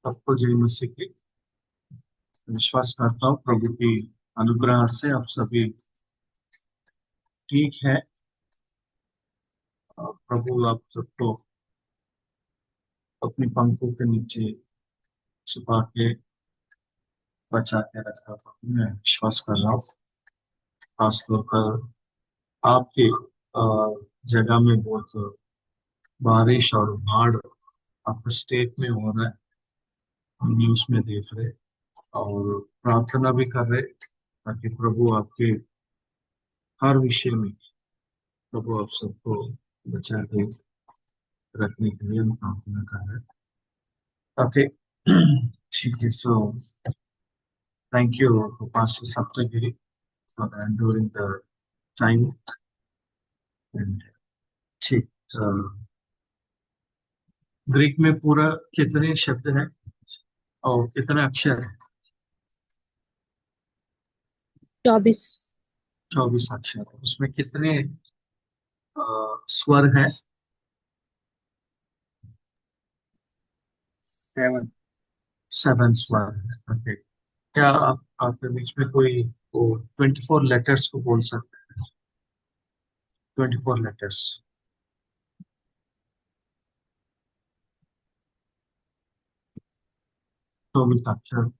सबको जय मसीह की। विश्वास करता हूँ प्रभु की अनुग्रह से आप सभी ठीक है। और प्रभु आप सबको अपनी पंखों के नीचे छिपा के बचा के रखा था, मैं विश्वास कर रहा हूँ। खासतौर पर आपके जगह में बहुत बारिश और बाढ़ आपके स्टेट में हो रहा है, हम न्यूज में देख रहे और प्रार्थना भी कर रहे ताकि प्रभु आपके हर विषय में प्रभु आप सबको बचा के रखने के लिए हम प्रार्थना कर रहे हैं। Okay. ठीक है, so thank you for Pastor Saptagiri for enduring the time. And ठीक, ग्रीक में पूरा कितने शब्द हैं और कितने अक्षर हैं? 24। 24 अक्षर। उसमें कितने स्वर हैं? 7। 7 स्वर हैं। ओके, क्या आप आपके बीच में कोई वो 24 लेटर्स को बोल सकते हैं? 24 लेटर्स। 24 अक्षर।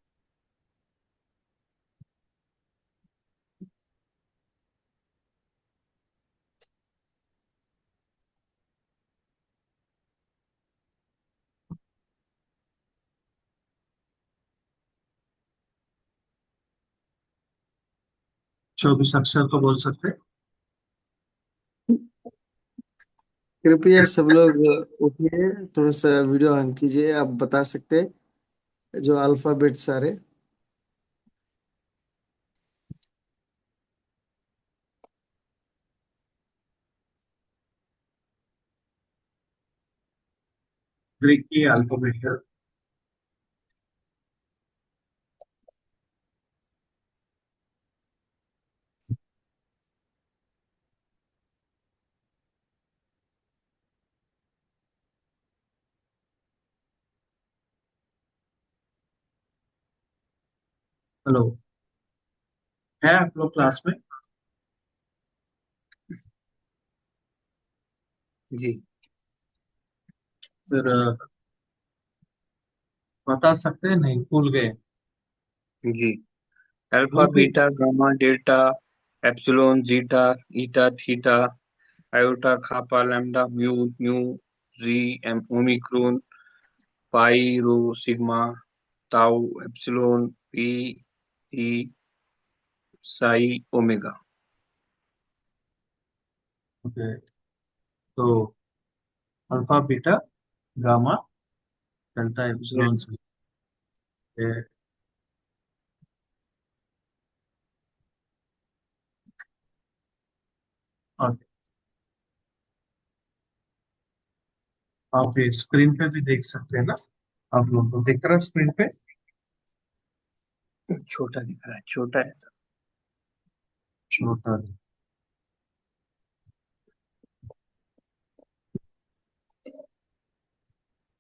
चौबीस अक्षर को बोल सकते हैं? कृपया सब लोग उठिए, थोड़ा सा वीडियो ऑन कीजिए। आप बता सकते हैं जो अल्फाबेट सारे। ग्रीक की अल्फाबेट। हेलो, है आप लोग क्लास में? जी फिर बता सकते हैं? नहीं, भूल गए? जी। अल्फा, भूल भी। Beta, gamma, delta, epsilon, zeta, eta, theta, iota, kappa, lambda, mu, nu, xi, omicron, pi, rho, sigma, tau, epsilon, phi, ई, साई, ओमेगा। ओके, तो alpha beta gamma delta epsilon से लेके, और आप स्क्रीन पे भी देख सकते हैं ना? आप लोग को दिख रहा है स्क्रीन पे? छोटा दिख रहा है, छोटा है। छोटा।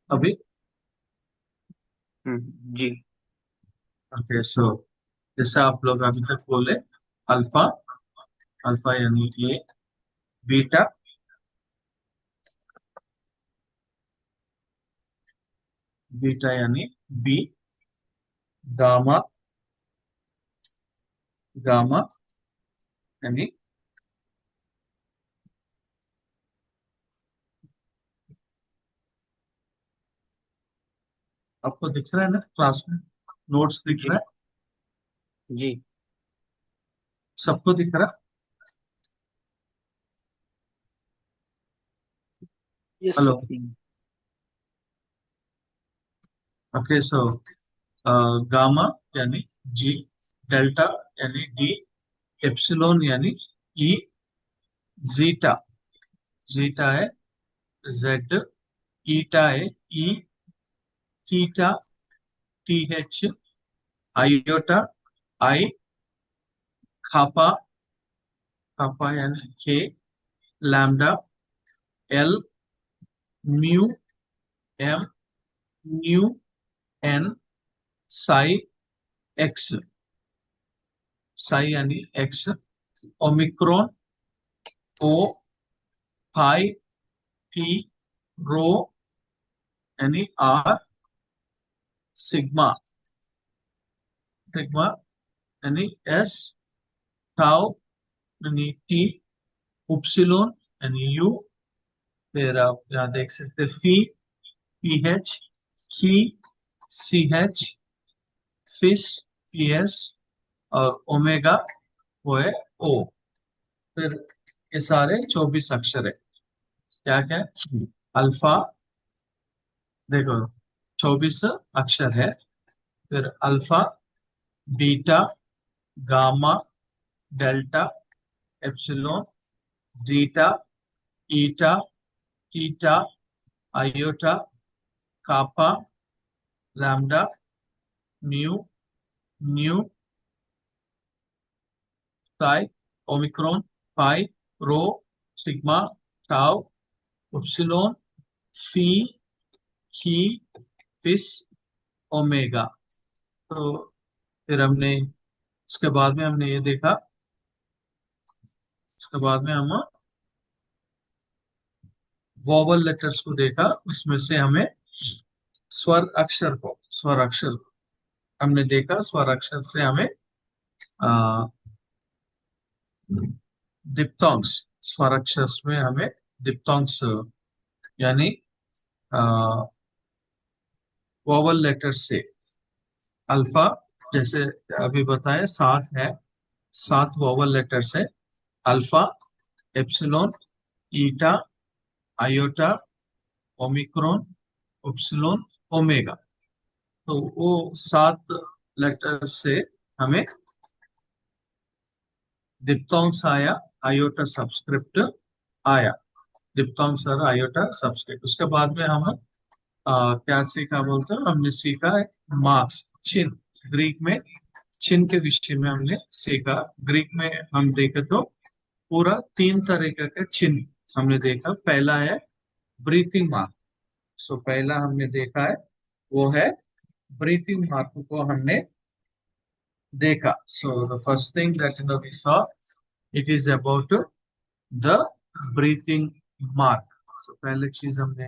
अभी? जी ओके, सो जैसे आप लोग अभी तक बोले, अल्फा, अल्फा यानी ए, बीटा, बीटा यानी बी, गामा, गामा यानी आपको दिख रहा है ना क्लास में? नोट्स दिख जी रहा है? जी। सबको दिख रहा है? Yes hello. Sir. Okay, so gamma यानी जी, डेल्टा यानी डी, एप्सिलॉन यानी ई, जीटा, जीटा है जेड, ईटा है E, theta T H, iota I, kappa, kappa यानी K, lambda L, mu M, nu N xi X, xi यानी X, omicron O phi P, rho यानी R, sigma, sigma यानी S, tau यानी T, upsilon यानी U, फिर आप यहाँ देख सकते हैं फी, P H, chi, C H, psi, P S, और ओमेगा वो है ओ। फिर ये सारे 24 अक्षर है। क्या क्या है? अल्फा, देखो 24 अक्षर है। फिर alpha, beta, gamma, delta, epsilon, zeta, eta, theta, iota, kappa, lambda, mu, nu, xi, omicron, pi, rho, sigma, tau, upsilon, phi, chi, फिश, ओमेगा। तो फिर हमने उसके बाद में हमने ये देखा, उसके बाद में हम वोवल लेटर्स को देखा। उसमें से हमें स्वर अक्षर को हमने देखा। स्वर अक्षर से हमें डिप्थोंग्स, स्वर अक्षर में हमें डिप्थोंग्स यानी वोवल लेटर से अल्फा, जैसे अभी बताया 7 है, 7 वोवल लेटर्स है। अल्फा, एप्सिलॉन, ईटा, आयोटा, ओमिक्रॉन, उपसिलोन, ओमेगा। तो वो 7 लेटर से हमें डिप्थोंग्स आया, आयोटा सबस्क्रिप्ट आया, डिप्थोंग्स और आयोटा सबस्क्रिप्ट। उसके बाद में हम क्या सीखा बोलते हैं, हमने सीखा है मार्क्स, चिन्ह। ग्रीक में चिन्ह के विषय में हमने सीखा। ग्रीक में हम देखें तो पूरा 3 तरीके के चिन्ह हमने देखा। पहला है ब्रीथिंग मार्क। सो पहला हमने देखा है वो है ब्रीथिंग मार्क को हमने देखा। So the first thing that we saw, it is about the breathing mark. So पहले चीज हमने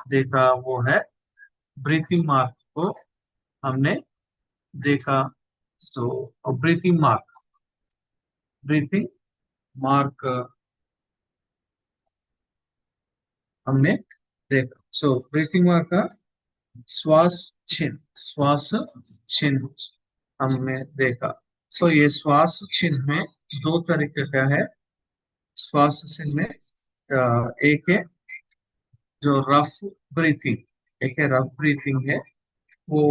देखा वो है ब्रीथिंग मार्क को हमने देखा। सो ब्रीथिंग मार्क, ब्रीथिंग मार्क हमने देखा। सो ब्रीथिंग मार्क का श्वास चिन्ह, श्वास चिन्ह हमने देखा। सो ये श्वास चिन्ह में 2 तरीके का है। श्वास चिन्ह में एक है जो रफ ब्रीथिंग, एक है रफ ब्रीथिंग है। वो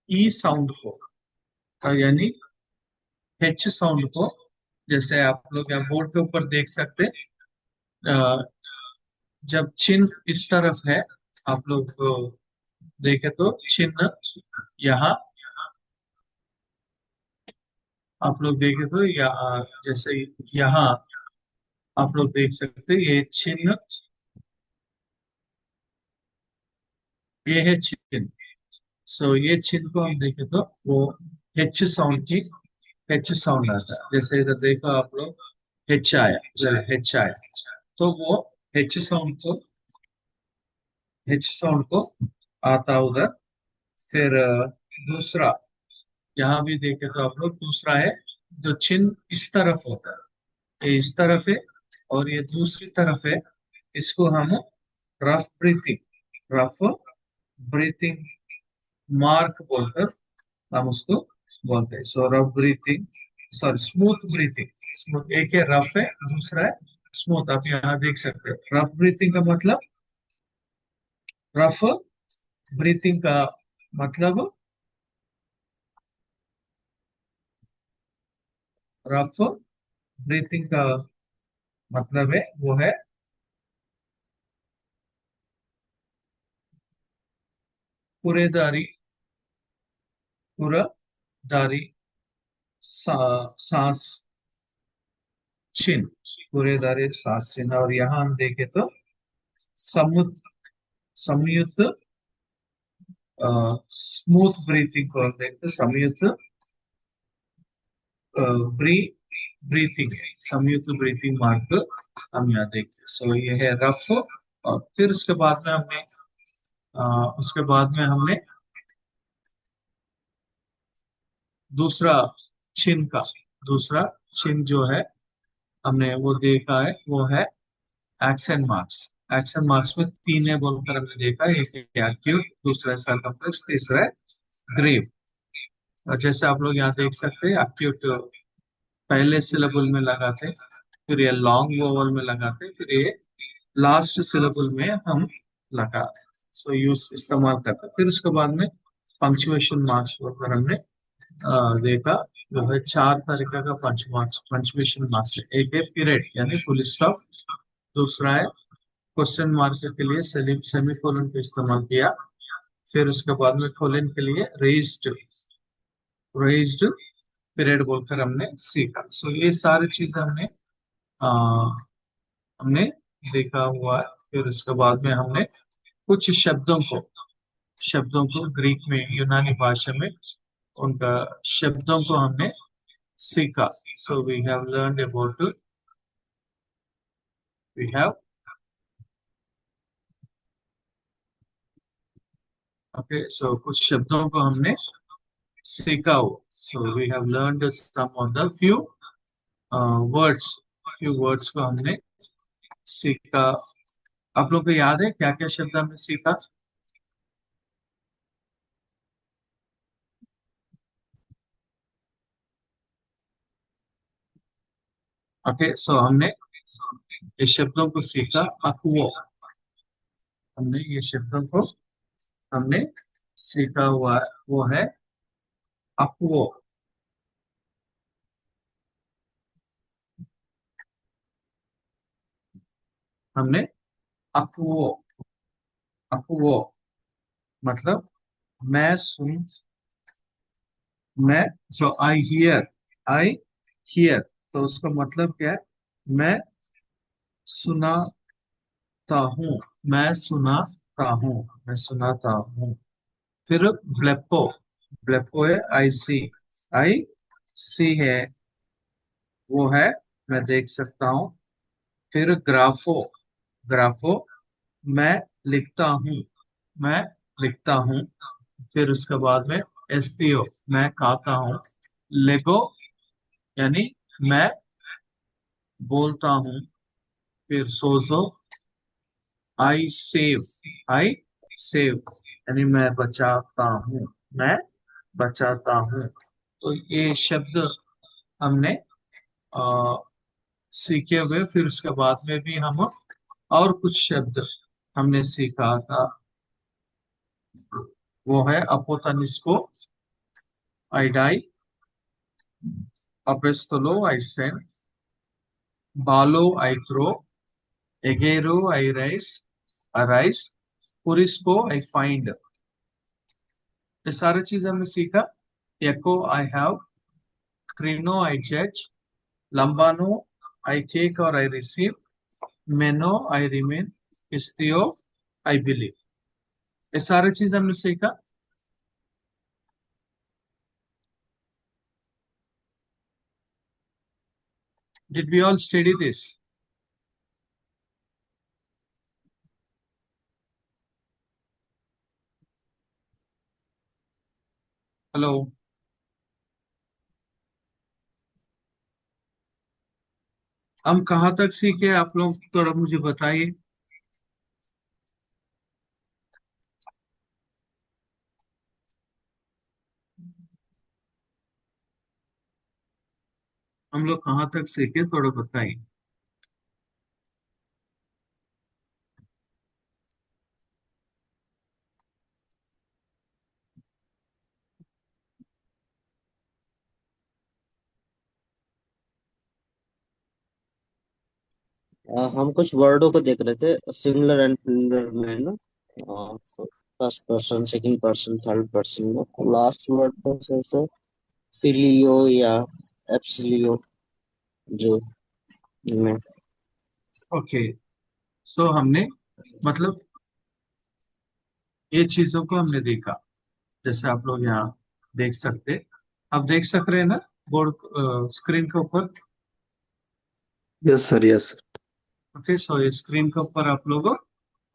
ई साउंड को यानी एच साउंड को, जैसे आप लोग यहाँ बोर्ड के ऊपर देख सकते हैं, जब चिन्ह इस तरफ है, आप लोग देखे तो चिन्ह यहाँ, आप लोग देखे तो जैसे यहाँ आप लोग देख सकते हैं ये चिन्ह, ये है चिन्ह। सो ये चिन्ह को हम देखें तो वो एच साउंड की, एच साउंड आता है। जैसे इधर देखो आप लोग, एच आया, इधर एच आया, तो वो एच साउंड को, एच साउंड को आता उधर। फिर दूसरा यहाँ भी देखे तो आप लोग, दूसरा है जो चिन्ह इस तरफ होता है, ये इस तरफ है और ये दूसरी तरफ है। इसको हम rough breathing, rough breathing mark बोलकर हम उसको बोलते हैं। सो rough breathing, sorry smooth breathing. Smooth, एक है रफ है, दूसरा है स्मूथ। आप यहाँ देख सकते हैं रफ ब्रीथिंग का मतलब, रफ ब्रीथिंग का मतलब, रफ ब्रीथिंग का मतलब है वो है पूरेदारी, पूरादारी सांस चिन्ह, पूरेदारी सांस चिन्ह। और यहाँ हम देखें तो समुत, संयुक्त स्मूथ ब्रीथिंग को हम देखते हैं, संयुक्त ब्री ब्रीथिंग है, संयुक्त ब्रीथिंग मार्ग हम यहाँ देखते हैं। सो ये है रफ। और फिर उसके बाद में हमने दूसरा चिन्ह का दूसरा चिन्ह जो है हमने वो देखा है, वो है एक्शन मार्क्स। एक्शन मार्क्स में तीन है बोलकर हमने देखा है, एक है एक्यूट, दूसरा है सर्कमफ्लेक्स, तीसरा है ग्रेव। और जैसे आप लोग यहाँ देख सकते हैं, एक्यूट पहले सिलेबल में लगाते, फिर ये लॉन्ग वोवल में लगाते, फिर ये लास्ट सिलेबल में हम लगाते। सो यूज इस्तेमाल करते, फिर उसके बाद में पंक्चुएशन मार्क्स पर हमने देखा, जो है चार तरीके का पंक्चुएशन मार्क्स है। एक है पीरियड यानी फुल स्टॉप, दूसरा है क्वेश्चन मार्क के लिए सेमीकोलन का इस्तेमाल किया, फिर उसके बाद में कोलन के लिए रेज्ड पीरियड बोलकर हमने सीखा। सो ये सारी चीजें आ, हमने देखा हुआ है। फिर उसके बाद में हमने कुछ शब्दों को ग्रीक में, यूनानी भाषा में उनका शब्दों को हमने सीखा। So we have okay, so कुछ शब्दों को हमने सीखा हुआ। So we have learned some of the words few words को हमने सीखा। आप लोग को याद है क्या क्या शब्द हमने सीखा? ओके, सो हमने ये शब्दों को सीखा। अक्वो, हमने ये शब्दों को हमने सीखा हुआ है, वो है अक्वो। हमने अक्वो अक्वो मतलब मैं सुन मैं सो आई हियर तो उसका मतलब क्या है? मैं सुनाता हूँ, मैं सुनाता हूँ। फिर ब्लेपो, ब्लेपो है आई सी है, वो है मैं देख सकता हूँ। फिर ग्राफो, ग्राफो मैं लिखता हूँ, मैं लिखता हूँ। फिर उसके बाद में एस्टियो मैं खाता हूँ। लेगो यानी मैं बोलता हूँ। फिर सोजो आई आई सेव यानी मैं बचाता हूँ, मैं बचाता हूँ। तो ये शब्द हमने आ, सीखे हुए। फिर उसके बाद में भी हम और कुछ शब्द हमने सीखा था, वो है अपोतनिस्को आई डाई, अपेस्तोलो आई सेंड, बालो आई थ्रो, एगेरो आई राइस, पुरिस्को आई फाइंड। ये सारी चीज हमने सीखा। एको आई हैव, क्रीनो आई जज, लंबानो आई टेक और आई रिसीव, मेनो आई रिमेन, इस्तियो आई बिलीव। ये सारी चीज हमने सीखा। Did we all study this? Hello, हम कहाँ तक सीखे आप लोग थोड़ा मुझे बताइए। हम लोग कहाँ तक सीखे थोड़ा बताइए। हम कुछ वर्डों को देख रहे थे सिंगुलर एंड प्लूरल में ना। First person, second person, third person में लास्ट वर्ड था जैसे फिलियो या एप्सिलियो जो में। ओके, सो हमने मतलब ये चीजों को हमने देखा। जैसे आप लोग यहाँ देख सकते, आप देख सक रहे हैं ना बोर्ड, स्क्रीन के ऊपर। Yes sir, yes sir. Okay, so ये स्क्रीन के ऊपर आप लोग,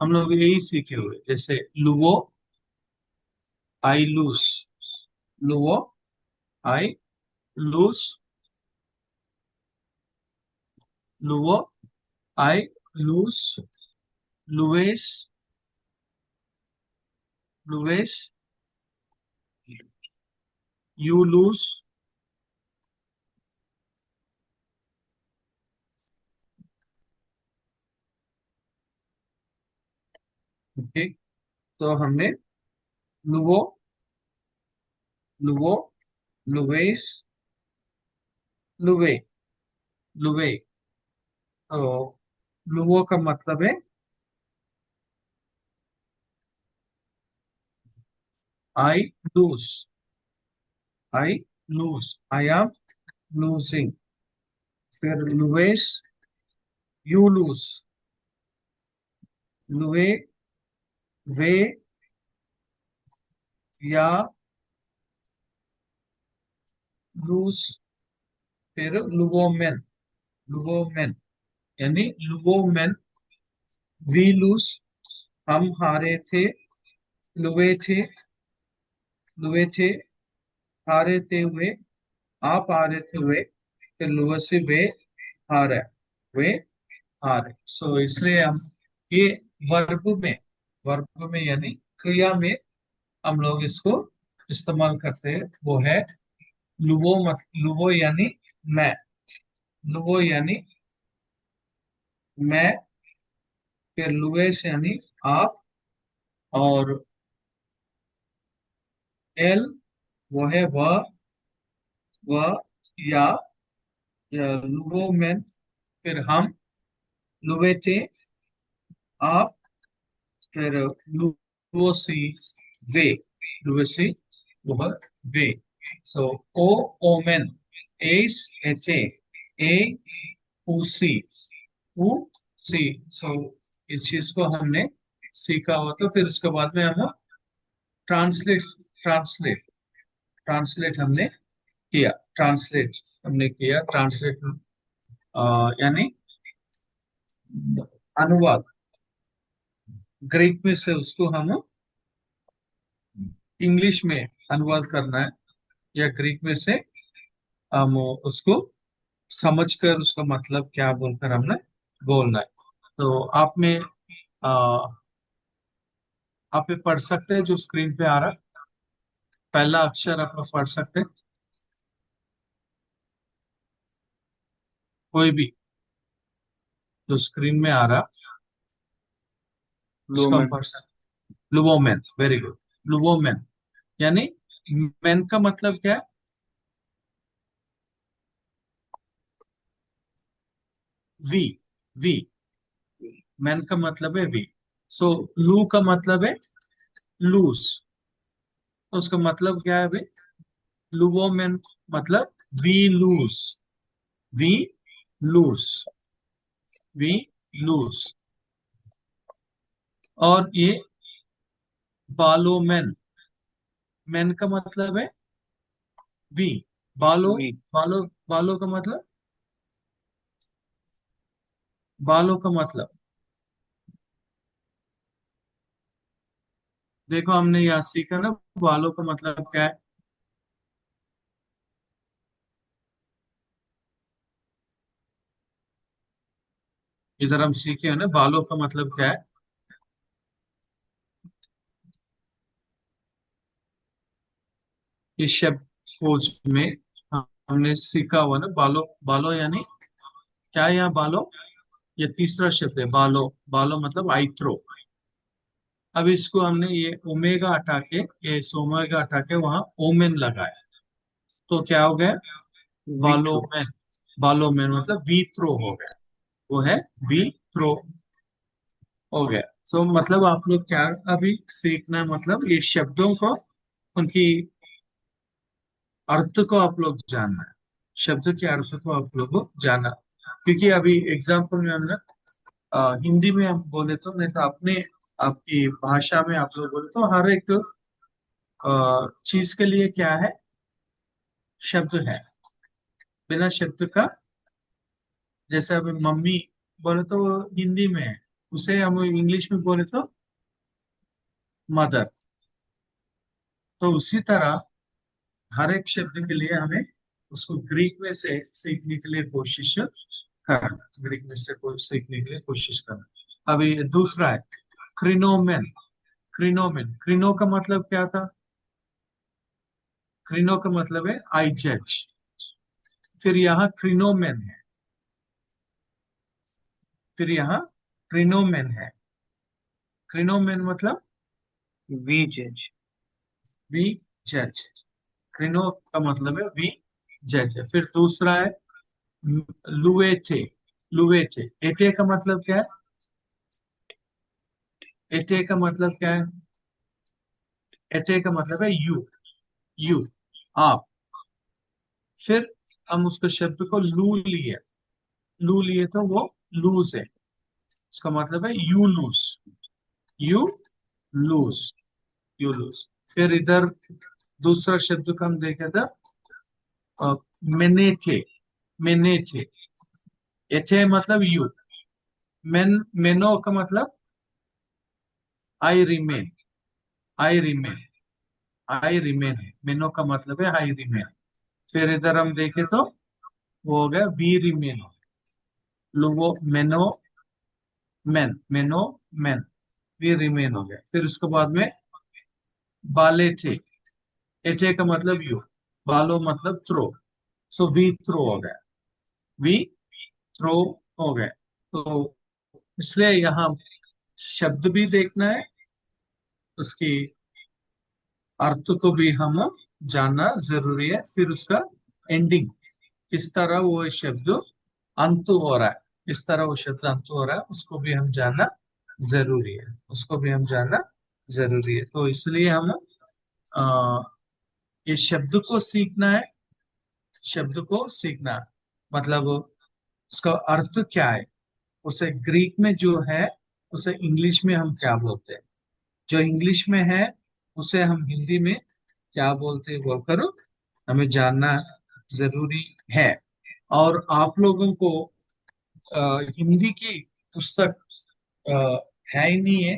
हम लोग यही सीखे हुए, जैसे लुवो, आई लूज, लुवो, आई लूज, लुवो, आई लूज, लुवेस, लुवेस, यू लूज, ओके। तो हमने लुवो, लुवो, लुवेस, लुवे, लुवे। तो लुवो का मतलब है I lose, I lose, I am losing. फिर लुवेस, यू लूज, लुवे, वे, या लूज। फिर लुवोमेन, लुवोमेन, यानी लुवोमेन, वी लूज, हम हारे थे, लुवे थे, लुवे थे, हारे थे हुए, आप हारे थे हुए, फिर लुवे से वे हारे, वे हारे। सो इसलिए हम ये वर्ब में, वर्ब में यानी क्रिया में हम लोग इसको इस्तेमाल करते हैं, वो है लुवो। मत लुवो यानी मैं, लुवो यानी मैं, फिर लुवेस यानी आप, और एल वो है वह, या, लुवो मैन, फिर हम, लुवेटे आप, फिर लुवोसी वे, लुवोसी वह, वे। सो ओ ओमेन, एस एच ए ऊसी, ऊ सी। सो इस चीज को हमने सीखा हुआ, तो फिर उसके बाद में हम ट्रांसलेट, ट्रांसलेट, ट्रांसलेट हमने किया, ट्रांसलेट हमने किया, ट्रांसलेट यानी अनुवाद, ग्रीक में से उसको हम इंग्लिश में अनुवाद करना है, या ग्रीक में से हम उसको समझकर उसका मतलब क्या बोलकर हमने बोलना है। तो आप ये पढ़ सकते हैं जो स्क्रीन पे आ रहा है, पहला अक्षर आप लोग पढ़ सकते हैं, कोई भी जो स्क्रीन में आ रहा उसको हम लुवोमेन। पढ़ सकते। लुवोमेन, वेरी गुड। लुवोमेन यानी मैन का मतलब क्या है? वी, वी, मैन का मतलब है वी। सो लू का मतलब है लूज, तो उसका मतलब क्या है भाई? लुवोमेन मतलब we lose, we lose, we lose. और ये बालोमेन, मैन का मतलब है वी, बालो, वी। बालो, बालों का मतलब, बालों का मतलब, देखो हमने यहाँ सीखा ना बालों का मतलब क्या है। इधर हम सीखे हैं ना बालों का मतलब क्या है। इस शब्द खोज में हमने सीखा हुआ ना बालो, बालो यानी क्या है यहाँ बालो, ये तीसरा शब्द है बालो, बालो मतलब आई थ्रो। अब इसको हमने ये ओमेगा हटा के, ये ओमेगा हटा के वहां ओमेन लगाया, तो क्या हो गया? We throw. बालोमेन, बालोमेन मतलब वी थ्रो हो गया, वो है वी थ्रो हो गया। सो मतलब आप लोग क्या अभी सीखना है, मतलब ये शब्दों को, उनकी अर्थ को आप लोग जानना है, शब्द के अर्थ को आप लोग को जानना। क्योंकि अभी एग्जाम्पल में हमने हिंदी में हम बोले तो, नहीं तो अपने आपकी भाषा में आप लोग बोले तो हर एक चीज के लिए क्या है, शब्द है। बिना शब्द का, जैसे अभी मम्मी बोले तो वो हिंदी में है, उसे हम इंग्लिश में बोले तो मदर। तो उसी तरह हर एक शब्द के लिए हमें उसको ग्रीक में से सीखने के लिए कोशिश करना, ग्रीक में से सीखने के लिए कोशिश करना। अभी दूसरा है क्रिनोमेन। क्रिनोमेन, क्रिनो का मतलब क्या था? क्रिनो का मतलब है आई जज। फिर यहाँ क्रिनोमेन है, फिर यहाँ क्रिनोमेन है। क्रिनोमेन मतलब वी जज। वी जज। क्रिनो का मतलब है वी जज है। फिर दूसरा है लुएटे। लुएटे, एटे का मतलब क्या है? एटे का मतलब क्या है? एटे का मतलब है यू, यू, आप। फिर हम उसको शब्द को लू लिए, लू लिए तो वो लूज है, इसका मतलब है you lose, you lose, you lose. फिर इधर दूसरा शब्द को हम देखे था मेनेचे। मेनेचे, एचे मतलब यू, मेनो का मतलब I remain, I remain, I remain है। मेनो का मतलब है आई रिमेन। फिर इधर हम देखे तो वो हो गया वी रिमेन, लोगो मेनो मेन, मेनो मेन, वी रिमेन हो गया। फिर उसके बाद में बाले थे। एटे का मतलब यू, बालो मतलब थ्रो, सो वी थ्रो हो गया, वी थ्रो हो गया। तो इसलिए यहाँ शब्द भी देखना है, उसकी अर्थ को भी हम जानना जरूरी है। फिर उसका एंडिंग, किस तरह वो शब्द अंत हो रहा है, किस तरह वो शब्द अंत हो रहा है, उसको भी हम जानना जरूरी है, उसको भी हम जानना जरूरी है। तो इसलिए हम आ, ये शब्द को सीखना है, शब्द को सीखना है। मतलब उसका अर्थ क्या है, उसे ग्रीक में जो है उसे इंग्लिश में हम क्या बोलते हैं, जो इंग्लिश में है उसे हम हिंदी में क्या बोलते हैं बोलकर हमें जानना जरूरी है। और आप लोगों को हिंदी की पुस्तक अ, है ही नहीं है,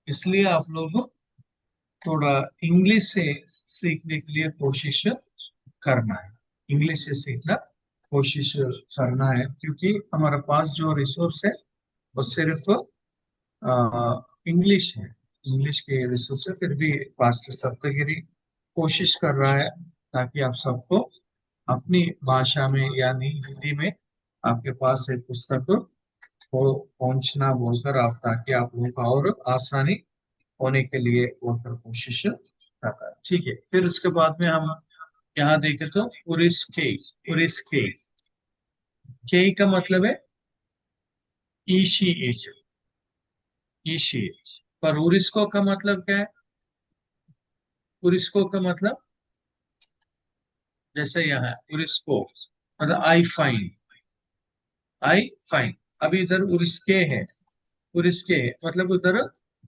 इसलिए आप लोग थोड़ा इंग्लिश से सीखने के लिए कोशिश करना है, इंग्लिश से सीखना कोशिश करना है। क्योंकि हमारे पास जो रिसोर्स है वो सिर्फ इंग्लिश है, इंग्लिश के रिसोर्स है। फिर भी पास्टर सप्तगिरी कोशिश कर रहा है ताकि आप सबको अपनी भाषा में यानी हिंदी में आपके पास एक पुस्तक को पहुंचना बोलकर आप, ताकि आप लोगों का और आसानी होने के लिए बोलकर कोशिश करता है। ठीक है, फिर उसके बाद में हम यहाँ देखें तो उरिस के, उरिस के का मतलब है ईशी इट, ईशी। पर उरिस्को का मतलब क्या है? उरिस्को का मतलब जैसे यहाँ है उरिस्को मतलब आई फाइन, आई फाइन। अभी इधर उरिस्के है, उरिस्के है मतलब उधर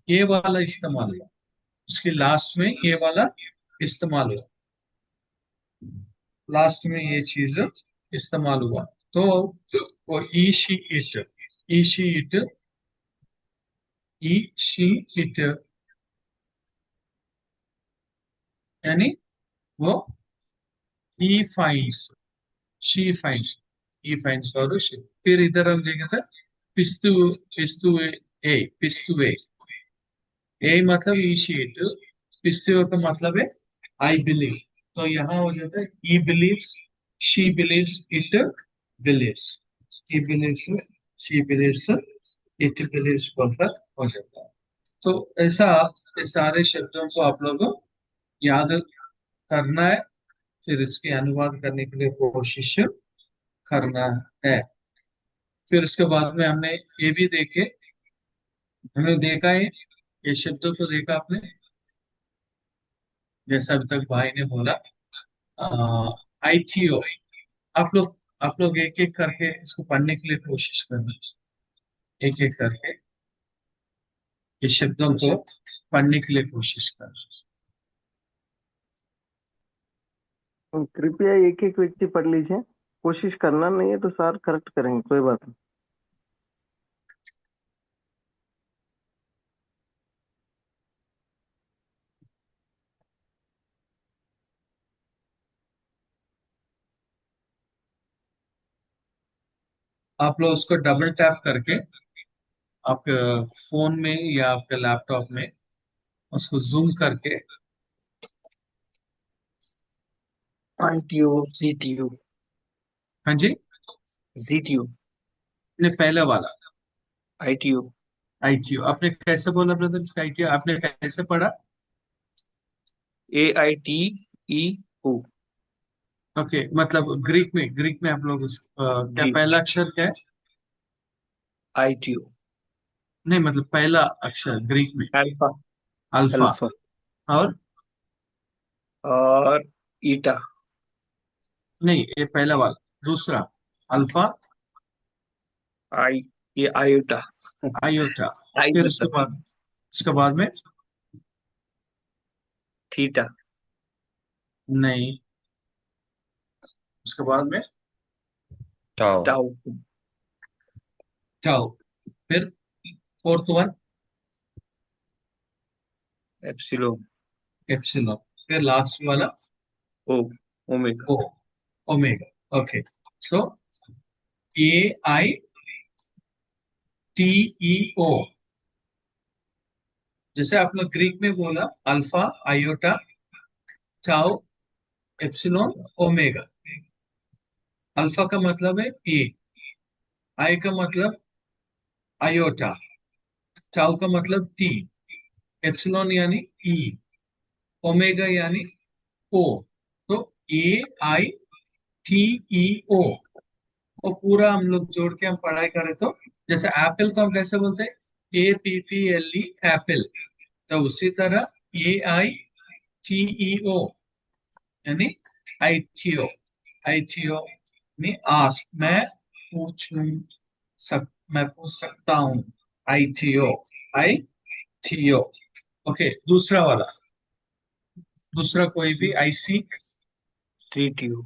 ये वाला इस्तेमाल हुआ, उसके लास्ट में ये वाला इस्तेमाल हुआ, लास्ट में ये चीज इस्तेमाल हुआ। तो वो he she it, he she it, he she it यानी वो ही फाइंस, शी फाइंस, ही फाइंस और she। फिर इधर हम देखेंगे पिस्तु, पिस्तु ए, पिस्तु ए मतलब ईशी इट, पिस्तु का मतलब है आई बिलीव। तो यहाँ हो जाता है he believes, she beliefs, it beliefs, he believes, she beliefs, it beliefs बोलकर हो जाता है। तो ऐसा इस सारे शब्दों को आप लोग याद करना है, फिर इसके अनुवाद करने के लिए कोशिश करना है। फिर उसके बाद में हमने ये भी देखे, हमने देखा है ये शब्दों को देखा आपने, जैसा अभी तक भाई ने बोला आईटीओ। आप लोग एक एक करके इसको पढ़ने के लिए कोशिश करना, एक एक करके। ये शब्दों को पढ़ने के लिए कोशिश कर। कृपया एक एक व्यक्ति पढ़ लीजिए, कोशिश करना नहीं है तो सर करेक्ट करेंगे, कोई बात नहीं। आप लोग उसको डबल टैप करके आपके फोन में या आपके लैपटॉप में उसको जूम करके, ITU, CTU, हाँ जी, ZTU, ने पहले वाला ITU, आईटीओ आपने कैसे बोला ब्रदर? इसका आईटीओ आपने कैसे पढ़ा? AITEO, ओके, मतलब ग्रीक में आप लोग क्या जी, पहला अक्षर क्या है? ITU, नहीं, मतलब पहला अक्षर ग्रीक में अल्फा, अल्फा, अल्फा। और और ईटा, नहीं, ये पहला वाला, दूसरा अल्फा, आई, ये आयोटा, आयोटा, आई फिर मतलब उसके बाद में थीटा, नहीं, उसके बाद में टाओ। टाउ, टाउ, फिर फोर्थ वन एप्सिलोन, एप्सिलॉन, फिर लास्ट वाला ओ, ओमेगा, ओ, ओमेगा। ओके, सो AITEO, जैसे आपने ग्रीक में बोला alpha, iota, tau, epsilon, omega. Alpha का मतलब है ए, आई का मतलब आयोटा, टाउ का मतलब टी, एप्सिलॉन यानी ई, ओमेगा यानी ओ। तो AITEO को पूरा हम लोग जोड़ के हम पढ़ाई करें तो, जैसे एप्पल को हम कैसे बोलते हैं? APPLE, Apple. तो उसी तरह AITEO यानी आईटीओ, आईटीओ में आस्क, पूछूं मैं पूछ सकता हूँ, आईटीओ, आईटीओ। ओके, दूसरा वाला, दूसरा कोई भी, आईसी, CTU,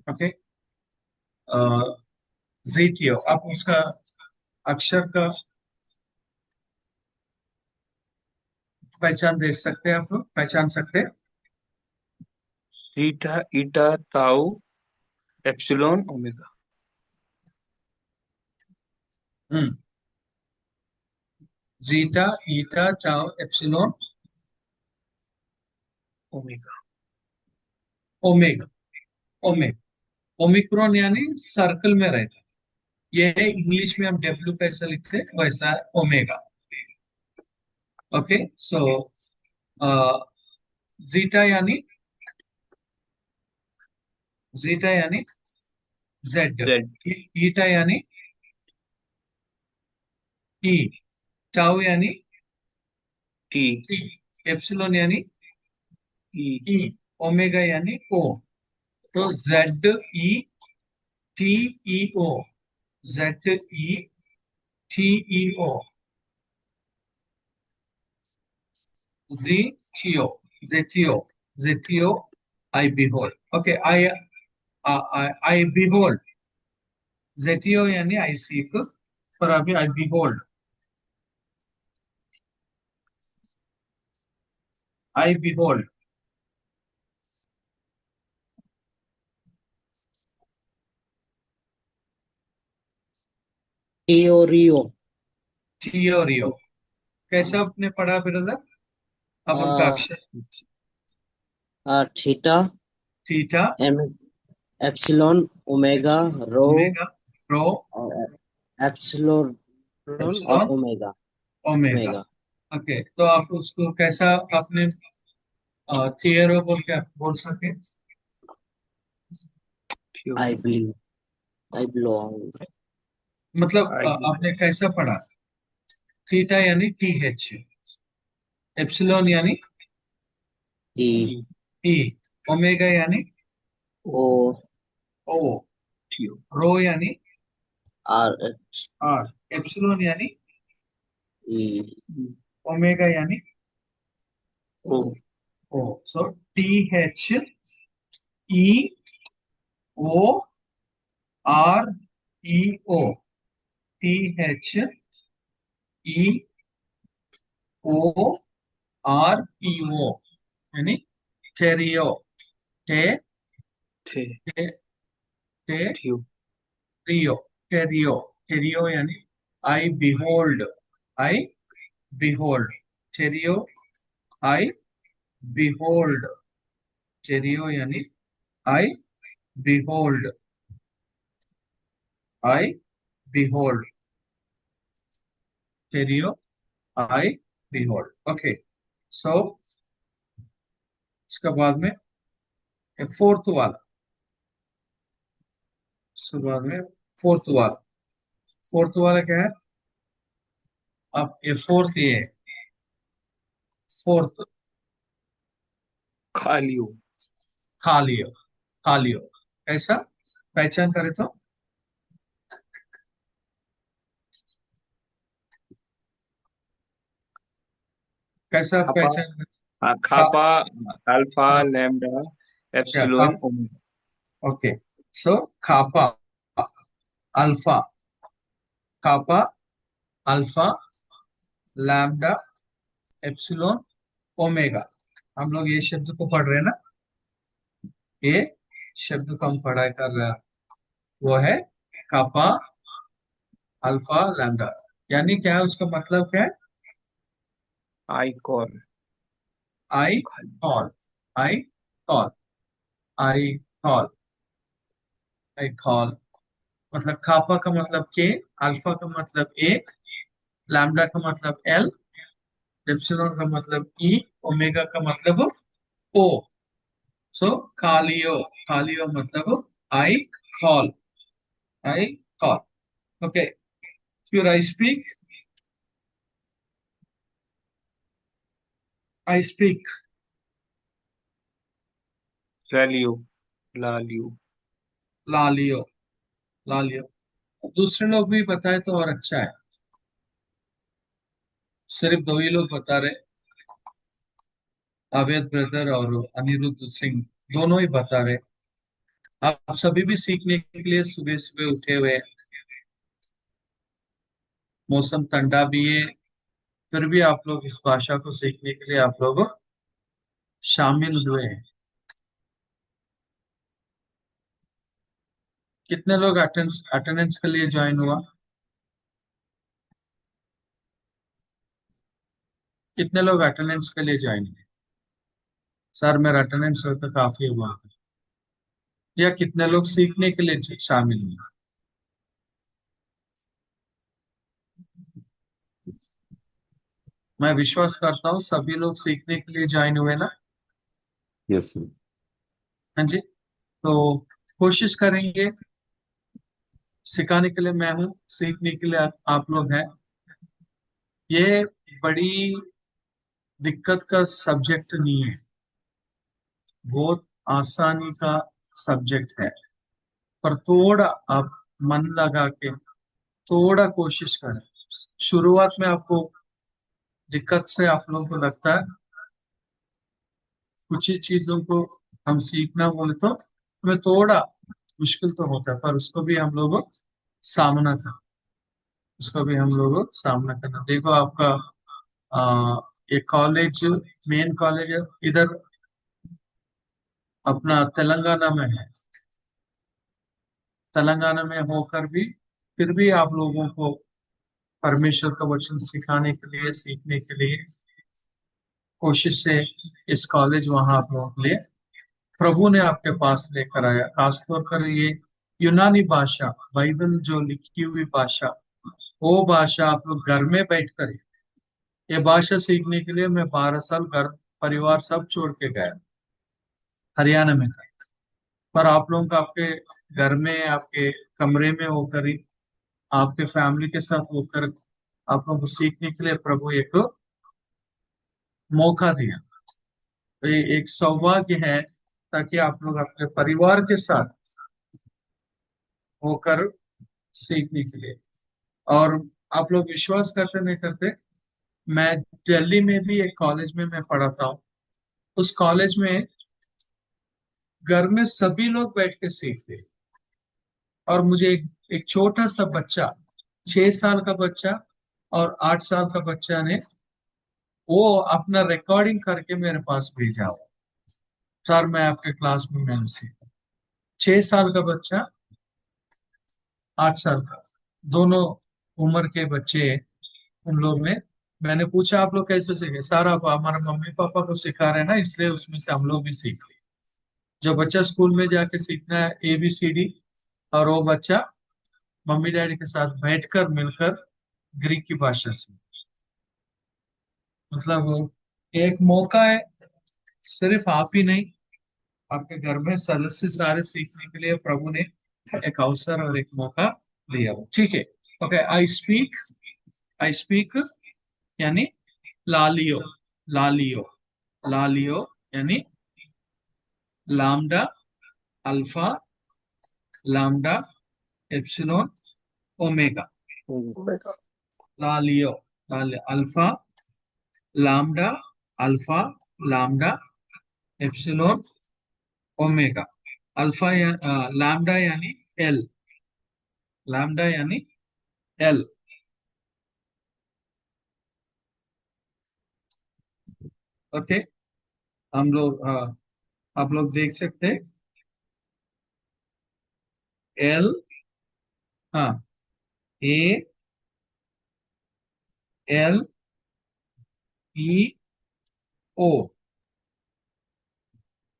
ओके, जीटीओ। आप उसका अक्षर का पहचान दे सकते हैं, आप लोग पहचान सकते हैं? थीटा, ईटा, ताउ, एप्सिलोन, ओमेगा, हम्म, जीटा, ईटा, चाओ, epsilon, omega, omega, omega. Omicron यानी सर्कल में रहता है, ये है इंग्लिश में हम डब्ल्यू कैसे लिखते हैं वैसा है ओमेगा। ओके, सो जीटा यानी, जीटा यानी जेड, जेड, ईटा यानी ई, टाउ यानी टी, टी, एप्सिलॉन यानी ई, ई, ओमेगा यानी ओ। तो ZETEO, ZETEO, ZTO, ZTO, ZTO, I behold. Okay, I behold. ZTO यानी I seek, पर अभी I behold, I behold, टियोरियो। थियोरियो। कैसा आपने पढ़ा ब्रदर? अब उनका अक्षर theta, theta, M, epsilon, omega, rho, omega, rho, और एप्सिलॉन और epsilon, omega, omega. Omega. Okay, तो आप उसको कैसा आपने थियरो बोल के आप बोल सके? I believe, I belong. मतलब आई, आपने कैसा पढ़ा? थीटा यानी TH, एप्सिलॉन यानी ई, ई, E, ओमेगा यानी ओ, ओ, O, टीओ, रो यानी आर, एच, R, एप्सिलॉन यानी ई। ओमेगा यानी O ओ, सो THEOREO, THEOREO यानी थेरियो, टे the टे टे Theo रियो, टेरियो, टेरियो यानी आई बिहोल्ड, आई बिहोल्ड, टेरियो, आई बिहोल्ड, टेरियो यानी आई बिहोल्ड, आई बिहोल्ड, टेरियो, आई बिहोल्ड। ओके, सो इसके बाद में फोर्थ वाला, इसके बाद में फोर्थ वाला क्या है? अब ये फोर्थ, ये फोर्थ Khalio खालियो, खालियो ऐसा पहचान करे तो कैसा Kappa पहचान करे? खा, Kappa Alpha हाँ, Lambda क्या Epsilon Omega ओके, सो खापा अल्फा, कापा अल्फा लैम्डा एप्सिलॉन ओमेगा। हम लोग ये शब्द को पढ़ रहे हैं ना, ये शब्द को हम पढ़ाई कर रहे हैं, वो है कापा अल्फा लैम्डा। यानी क्या है, उसका मतलब क्या है? I call I call, I call, I call, I call, मतलब खापा का मतलब के, अल्फा का मतलब एक, लैम्डा का मतलब एल, एप्सिलॉन का मतलब ई, ओमेगा का मतलब ओ। सो कालियो, कालियो मतलब I call, I call. Okay, फिर I speak, I speak, Value Lalio लालियो, लालियो। दूसरे लोग भी बताए तो और अच्छा है, सिर्फ दो ही लोग बता रहे, अवैध ब्रदर और अनिरुद्ध सिंह, दोनों ही बता रहे। आप सभी भी सीखने के लिए सुबह सुबह उठे हुए हैं, मौसम ठंडा भी है, फिर भी आप लोग इस भाषा को सीखने के लिए आप लोग शामिल हुए हैं। कितने लोग अटेंडेंस के लिए ज्वाइन हुआ? कितने लोग अटेंडेंस के लिए ज्वाइन हुए? सर मेरा अटेंडेंस हो तो काफी हुआ, या कितने लोग सीखने के लिए शामिल हुए? मैं विश्वास करता हूँ सभी लोग सीखने के लिए ज्वाइन हुए ना। Yes sir. हाँ जी, तो कोशिश करेंगे, सिखाने के लिए मैं हूँ, सीखने के लिए आप लोग हैं। ये बड़ी दिक्कत का सब्जेक्ट नहीं है, बहुत आसानी का सब्जेक्ट है, पर थोड़ा आप मन लगा के थोड़ा कोशिश करें। शुरुआत में आपको दिक्कत से आप लोगों को लगता है, कुछ ही चीजों को हम सीखना बोले तो हमें थोड़ा मुश्किल तो होता है, पर उसको भी हम लोग सामना कर उसको भी हम लोग सामना करना। देखो आपका ये कॉलेज, मेन कॉलेज इधर अपना तेलंगाना में है, तेलंगाना में होकर भी फिर भी आप लोगों को परमेश्वर का वचन सिखाने के लिए, सीखने के लिए कोशिश से इस कॉलेज वहां आप लोगों के लिए प्रभु ने आपके पास लेकर आया। खासतौर पर ये यूनानी भाषा, बाइबल जो लिखी हुई भाषा, वो भाषा आप लोग घर में बैठकर ये भाषा सीखने के लिए मैं 12 साल घर परिवार सब छोड़ के गया, हरियाणा में था। पर आप लोगों का आपके घर में, आपके कमरे में होकर ही, आपके फैमिली के साथ होकर आप लोगों को सीखने के लिए प्रभु एक मौका दिया। तो ये एक सौभाग्य है, ताकि आप लोग अपने परिवार के साथ होकर सीखने के लिए। और आप लोग विश्वास करते नहीं करते, मैं दिल्ली में भी एक कॉलेज में मैं पढ़ाता हूँ। उस कॉलेज में घर में सभी लोग बैठ के सीखते हैं। और मुझे एक छोटा सा बच्चा, 6 साल का बच्चा और 8 साल का बच्चा ने वो अपना रिकॉर्डिंग करके मेरे पास भेजा हो, सर मैं आपके क्लास में मैंने सीखा। 6 साल का बच्चा, 8 साल का, दोनों उम्र के बच्चे। उन लोग ने, मैंने पूछा आप लोग कैसे सीखे? सर आप हमारे मम्मी पापा को सिखा रहे हैं ना, इसलिए उसमें से हम लोग भी सीख लिए। जो बच्चा स्कूल में जाके सीखना है ABCD, और वो बच्चा मम्मी डैडी के साथ बैठकर मिलकर ग्रीक की भाषा से, मतलब वो एक मौका है। सिर्फ आप ही नहीं, आपके घर में सदस्य सारे सीखने के लिए प्रभु ने एक अवसर और एक मौका दिया हो। ठीक है। ओके, आई स्पीक यानी लालियो, लालियो, लालियो यानी lambda, alpha, lambda, epsilon, omega. लालियो, alpha, lambda, alpha, lambda, epsilon, omega. Alpha या लामडा यानी एल, लामडा यानी एल। ओके, हम लोग आप लोग देख सकते हैं एल, हाँ, A, L, E, O.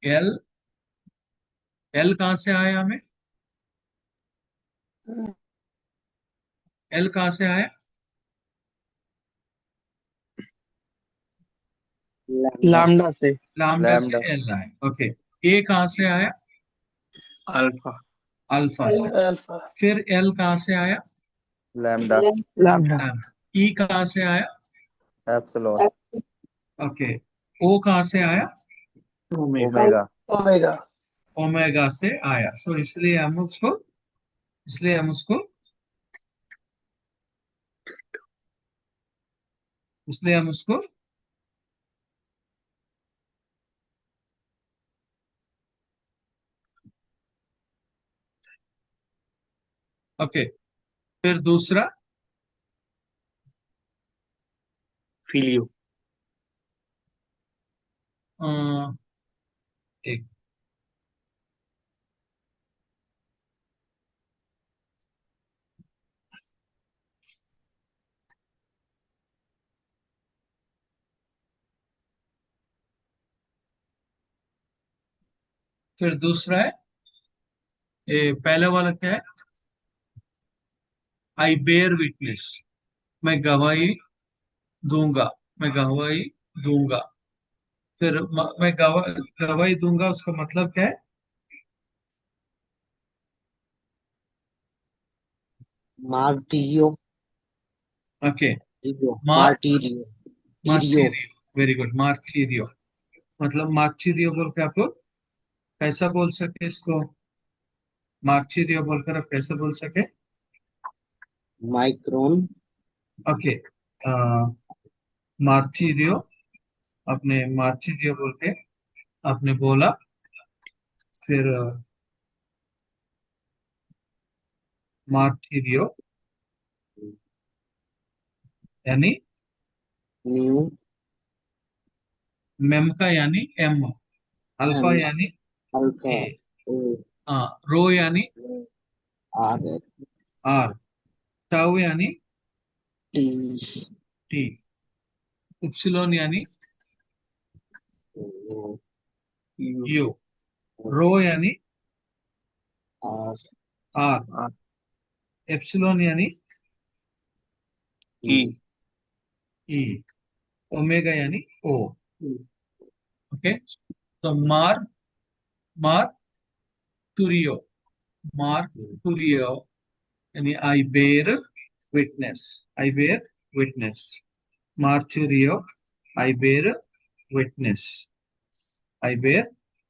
L, L कहाँ से आया हमें? एल कहाँ से आया? लैम्डा, लैम्डा से। लामडा से लैम्डा, एल आया। ओके, ए कहाँ से आया? अल्फा, अल्फा से। फिर एल कहाँ से आया? Lambda, lambda. ई कहाँ से आया? एप्सिलॉन, ओके, ओ कहाँ से आया? ओमेगा, ओमेगा से आया। सो इसलिए हम उसको इसलिए हम उसको ओके। फिर दूसरा फिलियो, अ, एक फिर दूसरा है, पहले वाला क्या है? आई बेयर विटनेस, मैं गवाही दूंगा, मैं गवाही दूंगा। फिर मैं गवाही दूंगा, उसका मतलब क्या है? मार्टिरियो, ओके, मार्टिरियो, टीरियो, मार्टीरियो, वेरी गुड, मार्टीरियो। मतलब मार्टीरियो बोल के आप लोग कैसा बोल सके इसको? मार्टीरियो बोलकर आप कैसे बोल सके? माइक्रोन, ओके, मार्टीरियो, आपने मार्टीरियो बोल के आपने बोला। फिर मार्टीरियो यानी न्यू, मेम का यानी एम, एम, अल्फा यानी अल्फा, ए, ओ, रो यानी आर, आर, टाउ यानी टी, टी, उपसिलोन यानी ओ, यू, रो यानी आर, आर, एप्सिलॉन यानी ई, ई, ई, ओमेगा यानी ओ। ओके, तो मार टूरियो, मार टूरियो यानी आई बेर विटनेस, मार्टूरियो, आई बेर विटनेस, आई बेर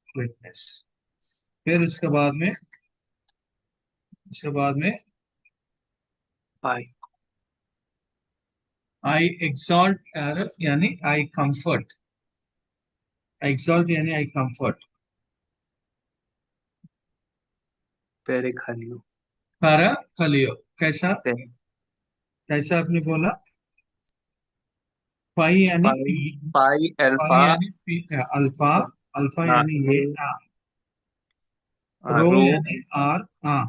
विटनेस। फिर इसके बाद में आई, आई एक्सॉल्ट यानी आई कंफर्ट, एक्सॉल्ट यानी आई कंफर्ट। पैरे खालियो। पारा खालियो, कैसा पे- कैसा आपने बोला? पाई यानी pi P, pi pi alpha यानी पी, अल्फा, अल्फा हाँ यानी ए ये, रो रो यानी आर, हाँ,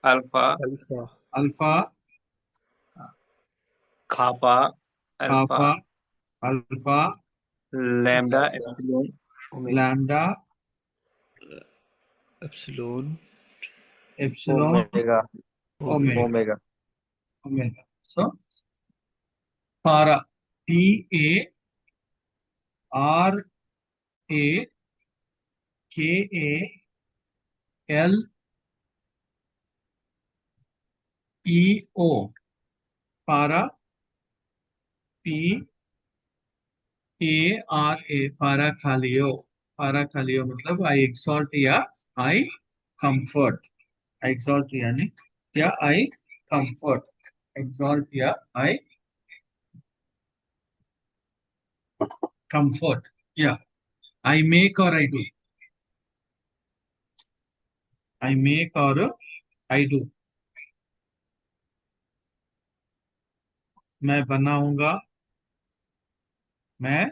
alpha alpha alpha, kappa alpha alpha, alpha, lambda lambda epsilon omega lambda, epsilon epsilon, omega omega, omega omega. So पारा, P A R A के ए L E ओ, पारा, P A R A, पारा खालियो, पारा खालियो मतलब आई exalt या eye comfort, exalt यानी या eye comfort, exalt या आई कंफर्ट, या आई मेक और आई डू, आई मेक और आई डू, मैं बनाऊंगा, मैं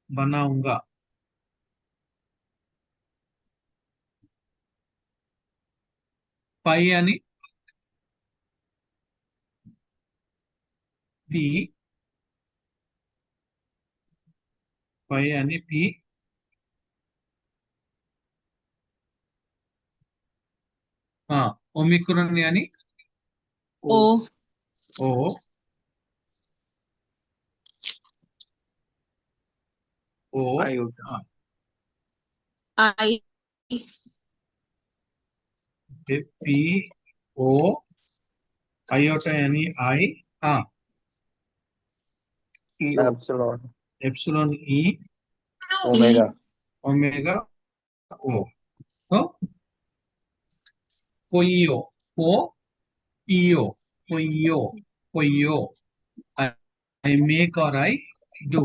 बनाऊंगा। पाई यानी पी, पाई यानी पी, हाँ, ओमिक्रॉन यानी ओ ओ, ओ, आयोटा हाँ, आई पी ओ, आयोटा यानी आई, हाँ, ईओ एप्सिलॉन एप्सिलॉन ई, ओमेगा ओमेगा ओ, तो कोइयो, को ईओ, कोइयो, कोइयो, आई मेक और आई डू,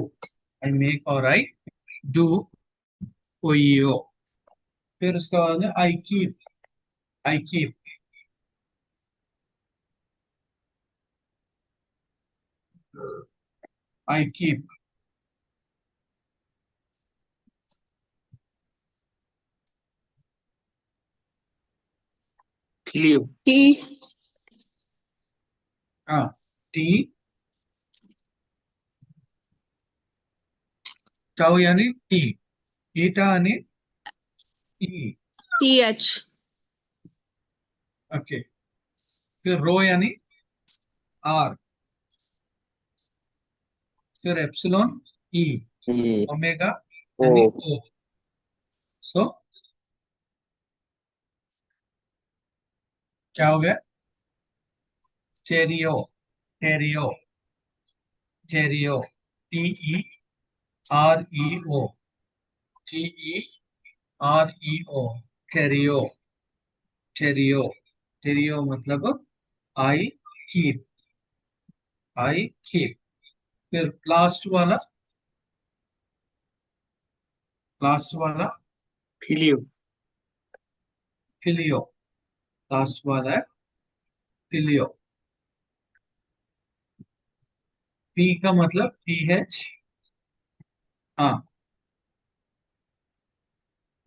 आई मेक और आई डू कोइयो। फिर उसके बाद I keep, I keep, I keep, क्लियो टी हाँ, टी, टाउ यानी टी, ईटा यानी ई, टी एच ओके। फिर रो यानी आर, फिर एप्सिलॉन ई, ई ओमेगा ओ यानी ओ। सो क्या हो गया? टेरियो, टेरियो, टेरियो, टी ई आर ई ओ, टी ई आर ई ओ, टेरियो, टेरियो, टेरियो मतलब आई कीप, आई कीप। फिर लास्ट वाला फिलियो फिलियो, लास्ट वाला है फिलियो। पी का मतलब पी एच, हाँ,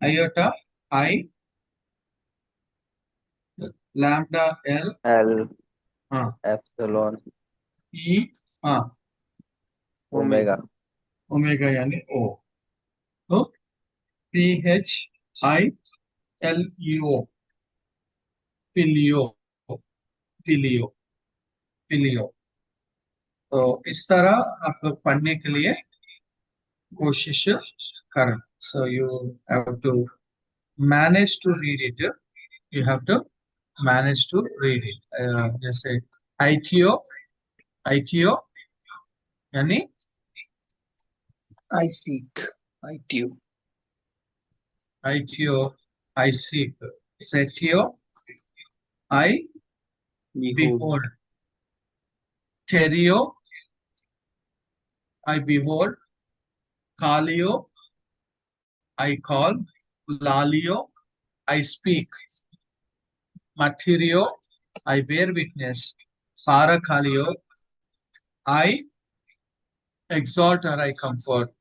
iota I, lambda L, L हाँ, एप्सिलॉन ई, हाँ, ओमेगा ओमेगा ओमेगा यानी ओ। तो P H I L E O, फिलियो, फिलियो, फिलियो। तो इस तरह आप लोग पढ़ने के लिए कोशिश करें। So you have to manage to read it, you have to manage to read it. जैसे आईटीओ, आईटीओ यानी आई सीक आई ट्यू आईटीओ, आई सीक, सेटियो, आई बिहोल्ड behold, टेरियो, I behold. Kalio, I call. Lalio, I speak. Martyrio, I bear witness. Parakalio, I exalt or I comfort.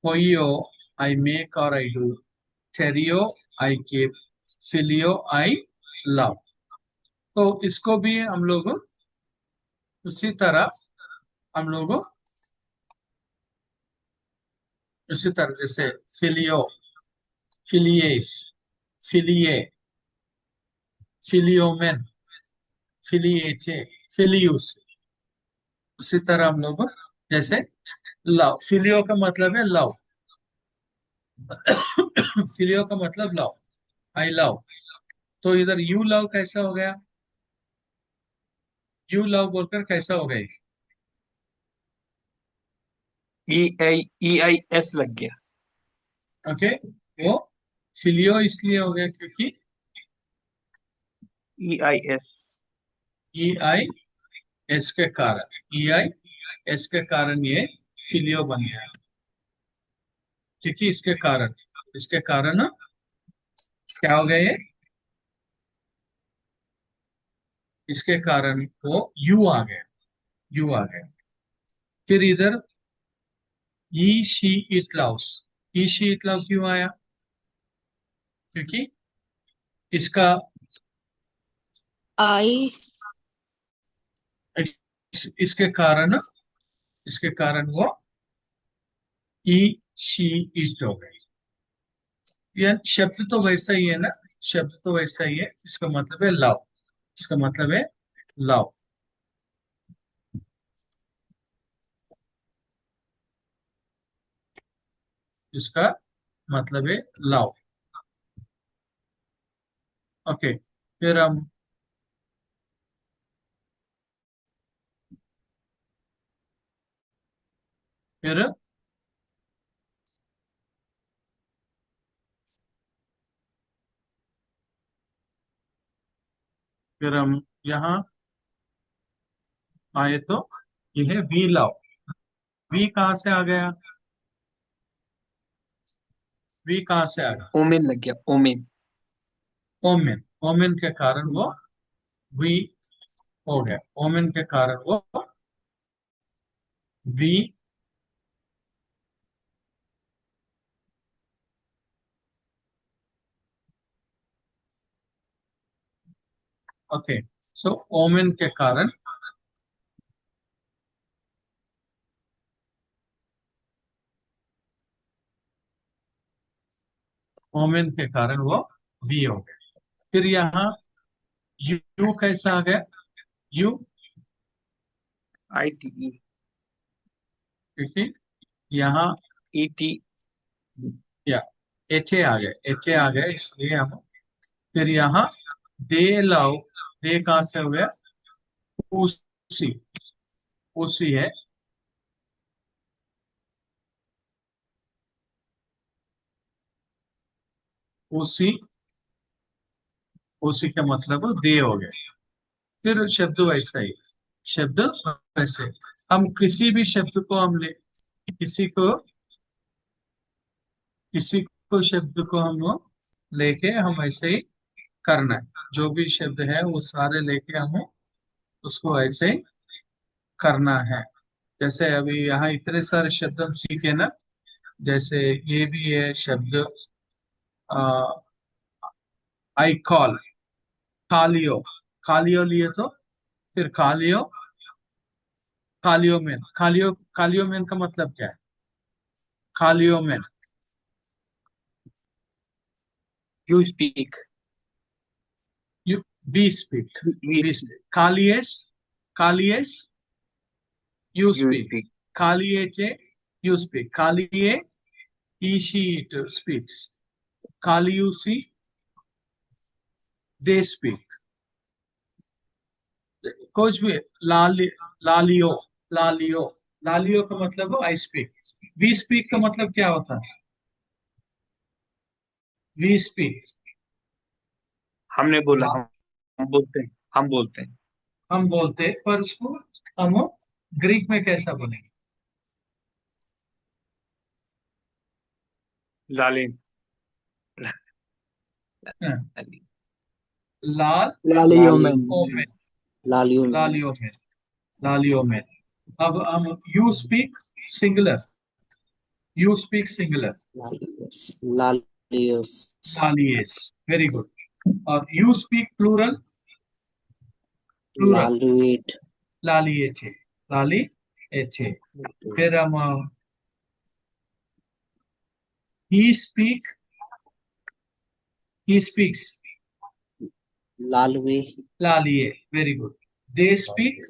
Poio, I make or I do. Terio, I give. Filio, I love. तो इसको भी हम लोग उसी तरह हम लोग उसी तरह जैसे फिलियो, फिलिएस, फिलिए, फिलियोमेन, फिलिएचे, फिलियूस, उसी तरह हम लोग जैसे लव, फिलियो का मतलब है लव, फिलियो का मतलब लव, आई लव। तो इधर यू लव कैसा हो गया, यू लव बोलकर कैसा हो गया, EIS लग गया। ओके। वो फिलियो इसलिए हो गया क्योंकि EIS। ई आई एस के कारण, ई आई एस के कारण ये फिलियो बन गया, क्योंकि इसके कारण क्या हो गया ये, इसके कारण वो यू आ गया, यू आ गया। फिर इधर he she it loves, he she it love क्यों आया, क्योंकि इसका I इसके कारण, इसके कारण वो ई शी इट हो गई। यह शब्द तो वैसा ही है ना, शब्द तो वैसा ही है, इसका मतलब है लव, इसका मतलब है लव। इसका मतलब है लव। ओके, फिर हम फिर फिर हम यहाँ आए तो ये है वी लव। वी कहाँ से आ गया, वी कहाँ से आ गया, ओमेन लग गया, ओमेन। ओमेन, ओमेन के कारण वो वी हो गया, ओमेन के कारण वो वी। ओके, सो ओमेन के कारण, ओमेन के कारण वो वी हो गया। फिर यहाँ यू कैसा आ गया, यू, ITE। क्योंकि यहाँ ET। या एच ए आ गया, एच ए आ गया, इसलिए हम फिर यहाँ दे लव, दे कहाँ से हो गया, उसी, उसी है, उसी, उसी का मतलब दे हो गया। फिर शब्द वैसा ही, शब्द वैसे, हम किसी भी शब्द को हम ले, किसी को, किसी को शब्द को हम लेके हम ऐसे ही करना है, जो भी शब्द है वो सारे लेके हम उसको ऐसे ही करना है। जैसे अभी यहाँ इतने सारे शब्द हम सीखे ना, जैसे ये भी है शब्द आई कॉल, कालियो, कालियो लिए तो फिर कालियो, कालियोमेन, कालियोमेन का मतलब क्या है, कालियोमेन, you speak. You, we speak, we we speak, कालियस, कालियस, यू यू स्पीक, स्पीक। कालिएचे, यू स्पीक, कालिए, ईशी इट स्पीक्स, कालियूसी, दे स्पीक। कुछ भी, लाली, लालियो, लालियो, लालियो का मतलब आई स्पीक। वी स्पीक का मतलब क्या होता है, वी स्पीक, हमने बोला, हम बोलते हैं, हम बोलते हैं। हम बोलते हैं, पर उसको हम ग्रीक में कैसा बोलेंगे, लालिन लाल लालियोमेन ओमेन, लालियोमेन लालियोमेन, लालियोमेन। अब हम you speak singular, you speak singular, लालियस लालियस लालियस, वेरी गुड। और यू स्पीक प्लूरल, प्लूरल लालुएट लालिएचे, लालिएचे। फिर हम ही स्पीक, ही स्पीक्स, लालुए लालिए, वेरी गुड। दे स्पीक,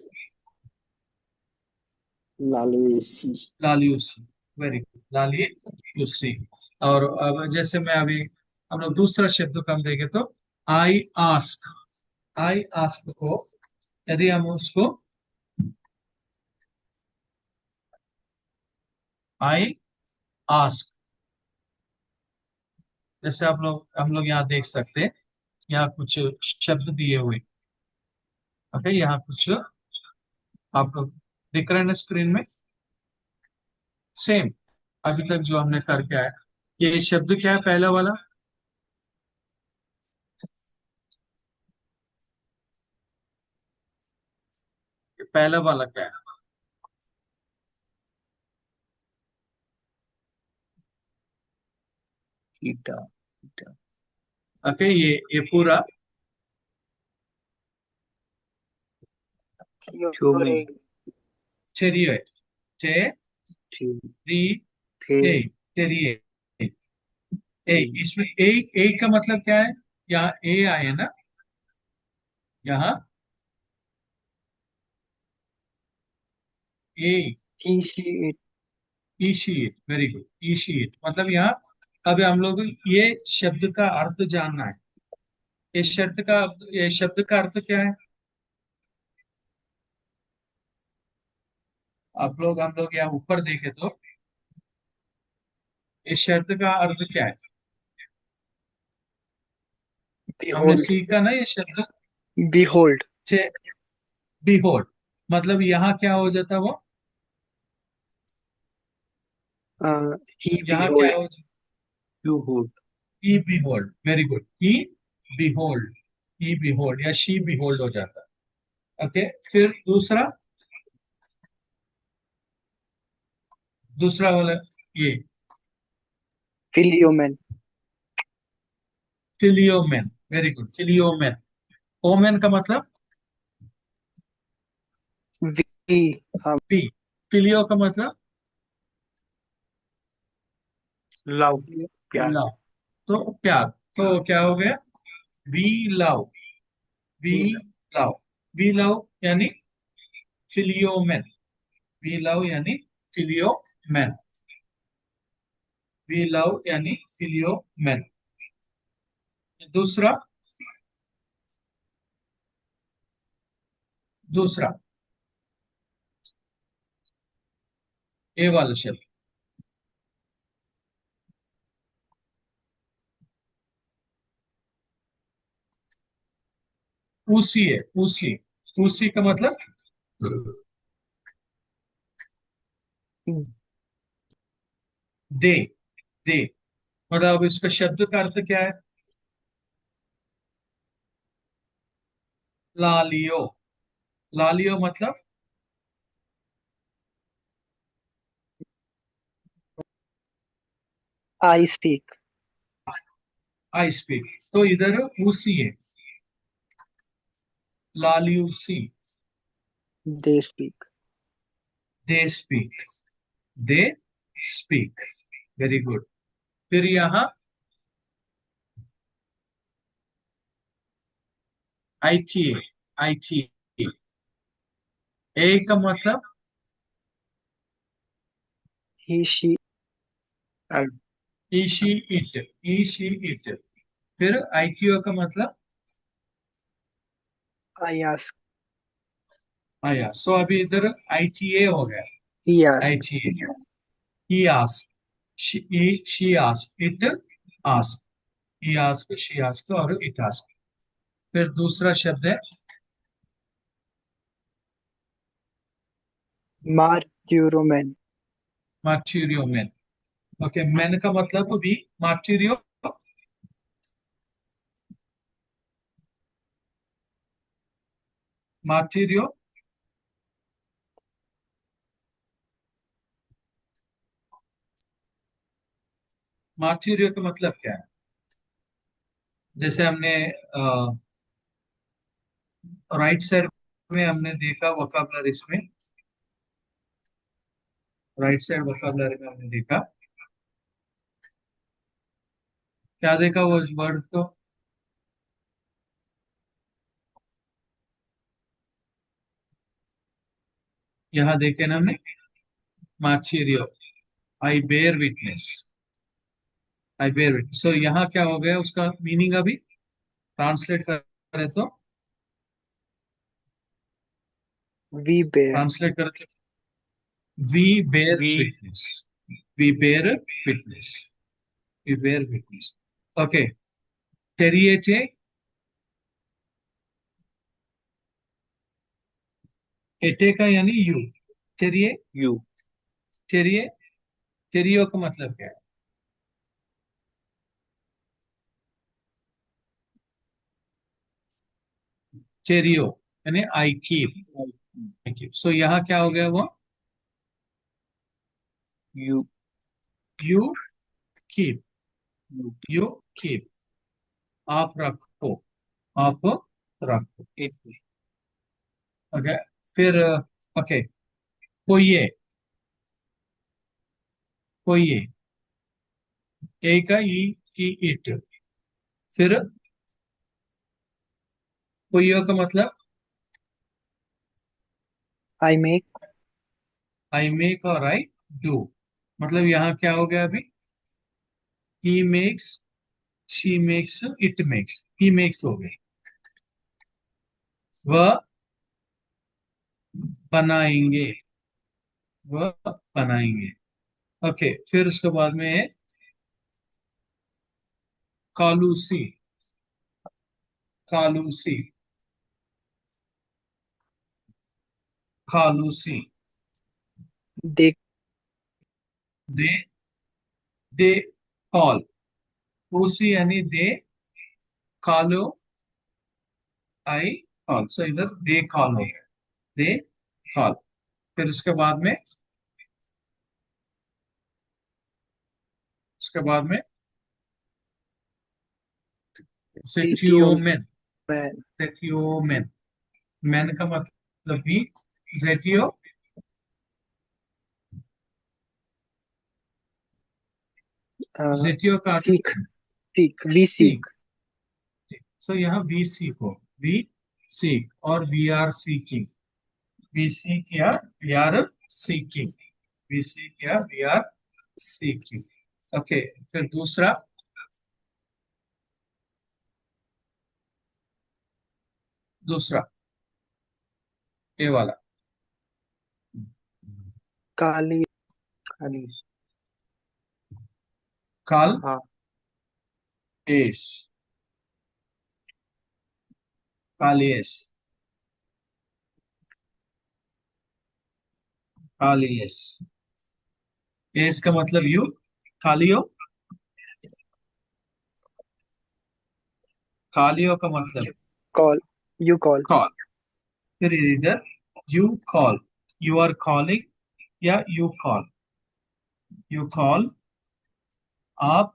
लालुएसी लालियूसी, वेरी गुड, लालियूसी। और अब जैसे मैं अभी हम लोग दूसरा शब्द को हम देखें तो आई आस्क, आई आस्क को यदि हम उसको आई आस्क, जैसे आप लोग हम लोग यहाँ देख सकते हैं, यहाँ कुछ शब्द दिए हुए, ओके, यहाँ कुछ आप लोग दिख रहे हैं ना स्क्रीन में, सेम अभी तक जो हमने करके आया। ये शब्द क्या है पहला वाला? ये पहला वाला क्या है? ईटा ओके, ये पूरा चूमे चेरिए, री थे ए, चेरिए ए। इसमें ए का मतलब क्या है? यहाँ ए आए ना, यहाँ ए, He, ईशीत, वेरी गुड, ईशीत मतलब यहाँ। अब हम लोग ये शब्द का अर्थ जानना है। ये शब्द का अर्थ क्या है? आप लोग हम लोग यहाँ ऊपर देखे तो इस शब्द का अर्थ क्या है? हमने behold, सीखा ना ये शब्द, behold, बिहोल्ड, मतलब यहाँ क्या हो जाता वो, he यहाँ behold, क्या हो जाता? You hood he behold, very good, he behold, he behold या शी बिहोल्ड हो जाता है। ओके, फिर दूसरा, दूसरा वाला ये Philiomen, फिलियोमेन, वेरी गुड, फिलियोमेन। ओमेन का मतलब we, पी, फिलियो का मतलब लव प्यार लव, तो प्यार, तो क्या हो गया? We love, we love, we love यानी फिलियोमेन, वी लव यानी फिलियोमेन, वी लव यानी फिलियोमेन। दूसरा, दूसरा ए वाला शब्द उसी है, उसी, उसी का मतलब दे, दे, मतलब अब इसका शब्द का अर्थ क्या है? लालियो, लालियो मतलब I speak, आई स्पीक, तो इधर उसी है, लालियूसी, they speak, they speak, they speak, very good. फिर यहाँ आई टी, आई टी, ए का मतलब he, she, Ishi it, he she it. फिर आई टी ओ का मतलब I ask, आया, सो अभी इधर आई टी ए हो गया, he I ask, T A, he asked, she asked, it asked, he asked, she asked और it asked। फिर दूसरा शब्द है martyromen, martyriomen, ओके, मैन का मतलब भी मार्टिरियो, मार्टिरियो, मार्टिरियो का मतलब क्या है? जैसे हमने राइट साइड में हमने देखा वोकैबुलरीज में, राइट साइड वोकैबुलरी में हमने देखा, क्या देखा वो वर्ड को? यहाँ देखे ना हमने, मार्टिरियो, I bear witness, I bear witness. So यहाँ क्या हो गया उसका मीनिंग? अभी ट्रांसलेट करें तो, We bear. ट्रांसलेट करें तो, we bear witness, we bear witness, we bear witness. Okay, टेरिएटे, एटे का यानी यू, टेरिए, you, टेरिए, टेरियो का मतलब क्या है? टेरियो यानी आई कीप, आई कीप। सो यहाँ क्या हो गया वो? you, you keep, you, you keep, आप रखो, आप रखो। it, ओके, फिर ओके, कोई, कोई, ए का ई की इट, फिर कोई का मतलब I make. आई मेक और आई डू। मतलब यहाँ क्या हो गया अभी? He makes, she makes, it makes, he makes हो गए, वह बनाएंगे, वह बनाएंगे। ओके, फिर उसके बाद में है कालूसी, कालूसी, कालूसी, They दे, दे कॉल, उसी यानी दे, कालो, आई कॉल। सो इधर दे कॉल हो गया, दे कॉल। फिर उसके बाद में, उसके बाद में CTO सेटियोमेन, man. सेटियोमेन, मैन का मतलब भी जेटियो, जेटियो का Seek. Seek. We seek. सीख। सो यहाँ वी सीखो, वी सीक, और we are seeking, we seek या we are seeking, we seek या वी आर सीकिंग। ओके, फिर दूसरा, दूसरा ये वाला, Kali. kali, काल हाँ, एस, कालियस, कालियस, एस का मतलब यू, कालियो, कालियो का मतलब Call. You call. कॉल। फिर इधर you call, you are calling या यू कॉल, यू कॉल, आप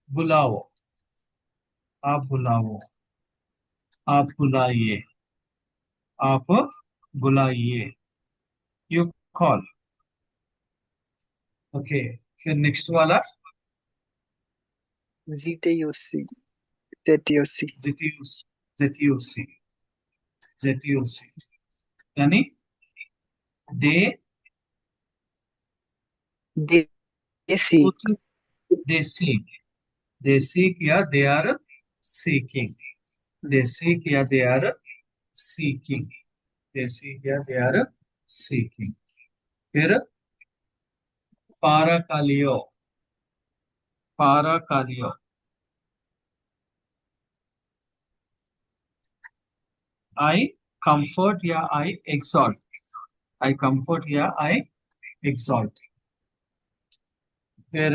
बुलाओ, आप बुलाओ, आप बुलाइए, आप बुलाइए, यू कॉल। ओके, फिर नेक्स्ट वाला ZTUC. ZTUC. जेटियूस, जेटियूसी, जेटियूसी यानी they, They seek. They seek, they seek या they are seeking, they seek या they are seeking, they seek या दे आर सीकिंग। फिर पाराकालियो, पाराकालियो, आई कंफर्ट या आई एक्सॉल्ट, आई कंफर्ट या आई एक्सॉल्ट। फिर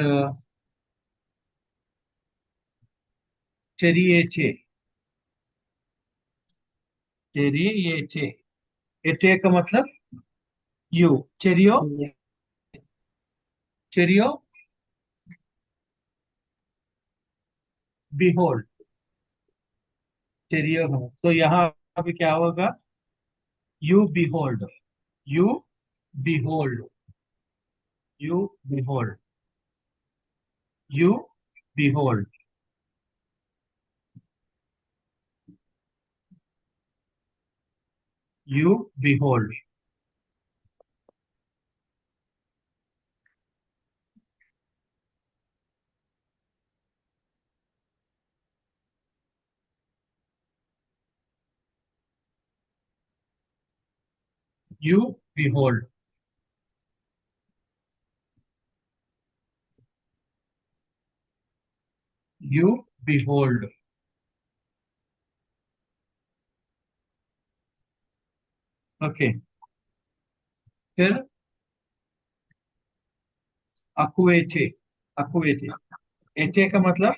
चेरिएचे, चेरिएचे, एटे का मतलब यू, चेरियो, Yeah. चेरियो बिहोल्ड, चेरियो का मतलब। तो यहाँ अभी क्या होगा, you behold, you behold, you behold, you behold, you behold. You behold, you behold. Okay, फिर अकुएटे, अकुएटे, एटे का मतलब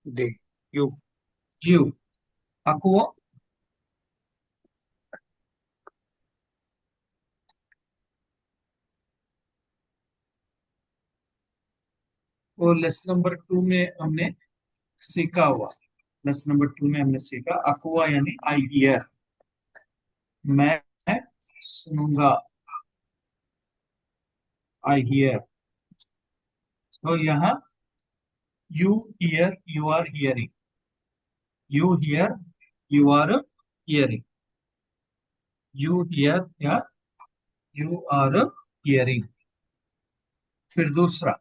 दे, यू, यू, अकुओ और लेसन नंबर 2 में हमने सीखा हुआ, लेसन नंबर 2 में हमने सीखा अकुआ यानी आई हियर, मैं सुनूंगा, आई हियर। तो यहाँ you hear, you are hearing, you hear, you are hearing, you hear या यू आर हियरिंग। फिर दूसरा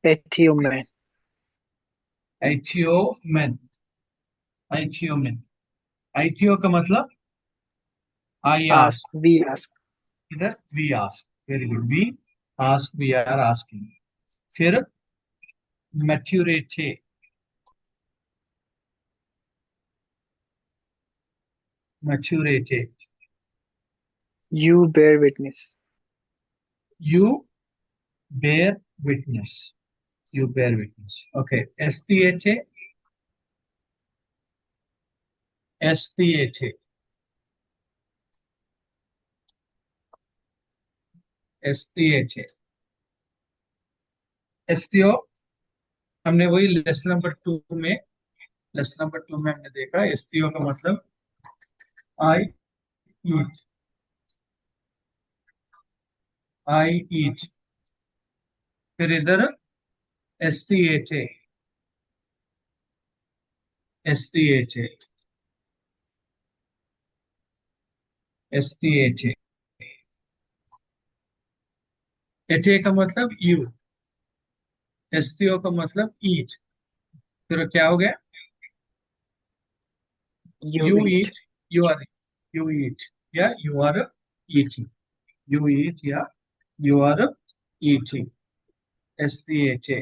Ethioman. एथियोमेन, एथियोमेन, एथियो का मतलब I Ask. Ask, We ask. इधर we ask, very good, we ask, we are asking. फिर मैच्योरेटे, मैच्योरेटे, You bear witness. you bear witness, you bear witness। okay, STHA, STHA, STHA, STO हमने वही लेसन नंबर 2 में, लेसन नंबर 2 में हमने देखा STO का मतलब आई ईट, आई ईट। फिर इधर STHA, STHA, STHA, HA का मतलब यू, STO का मतलब ईट। फिर क्या हो गया, You you eat. Eat, you are, you eat या you are eating, you eat या you are eating, STHA,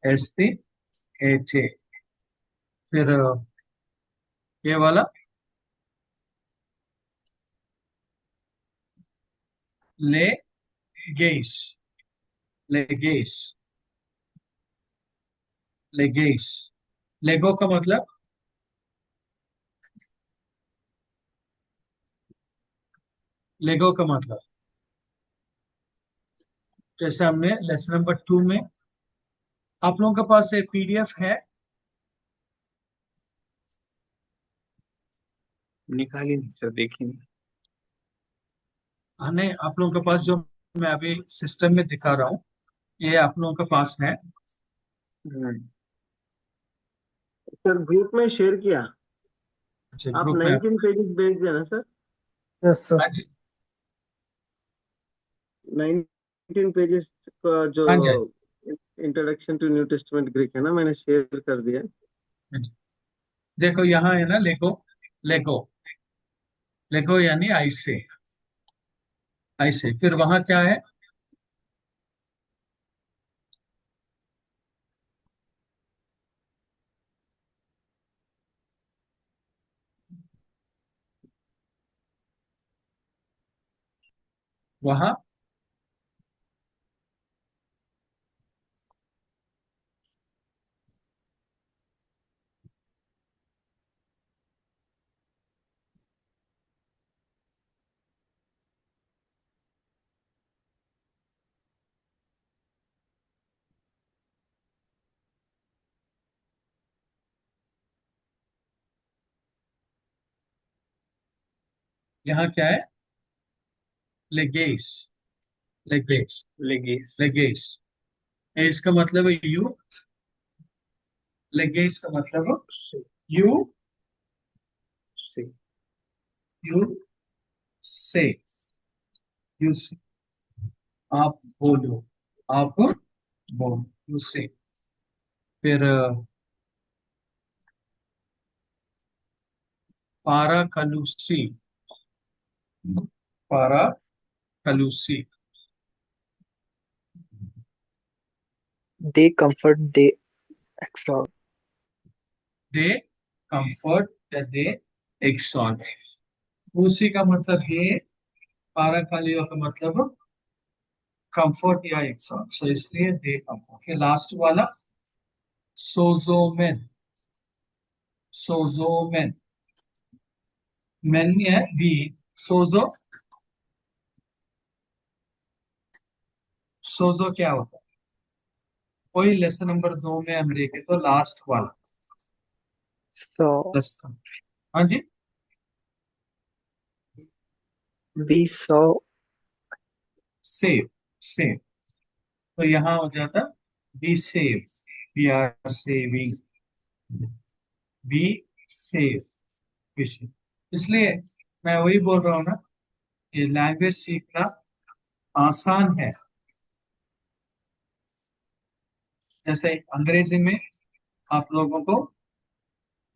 STHA। फिर ये वाला ले गेस, लेगेस, लेगेस, लेगो का मतलब लेगो का मतलब जैसे हमने लेसन नंबर 2 में, आप लोगों के पास एक PDF है, निकाली नहीं सर, देखी नहीं। हमने आप लोगों के पास जो मैं अभी सिस्टम में दिखा रहा हूँ, ये आप लोगों के पास है। सर ग्रुप में शेयर किया, अच्छा, आप ग्रुप में 19 पेजेस भेज देना सर। Yes, sir. हाँ जी, 19 पेजेस का जो हाँ जी, introduction to New Testament Greek है ना, मैंने शेयर कर दिया। हाँ जी। देखो यहाँ है ना लेगो, लेगो, लेगो यानी ऐसे, ऐसे। फिर वहां क्या है, वहां यहाँ क्या है? लेगेस, लेगेस, लेगेस लेगेस। इसका मतलब है यू, लेगेस का मतलब यू, से यू से, यू से, आप बोलो, आप बोलो, यू से। फिर पारा कलूसी, पारा कलूसी, They comfort, they exalt. They comfort, they exalt. उसी का मतलब ये, पारा कालियो का मतलब कंफर्ट या एक्सॉल्ट, सो इसलिए दे कंफर्ट। फिर लास्ट वाला सोजोमेन, सोजोमेन, मेन है वी, सोजो, सोजो क्या होता है? कोई लेसन नंबर 2 में हम देखें तो लास्ट वाला So लेसन, हाँ जी, we saw सेव, सेव। तो यहाँ हो जाता be save, we are saving, be save, इसलिए मैं वही बोल रहा हूँ ना कि लैंग्वेज सीखना आसान है। जैसे अंग्रेजी में आप लोगों को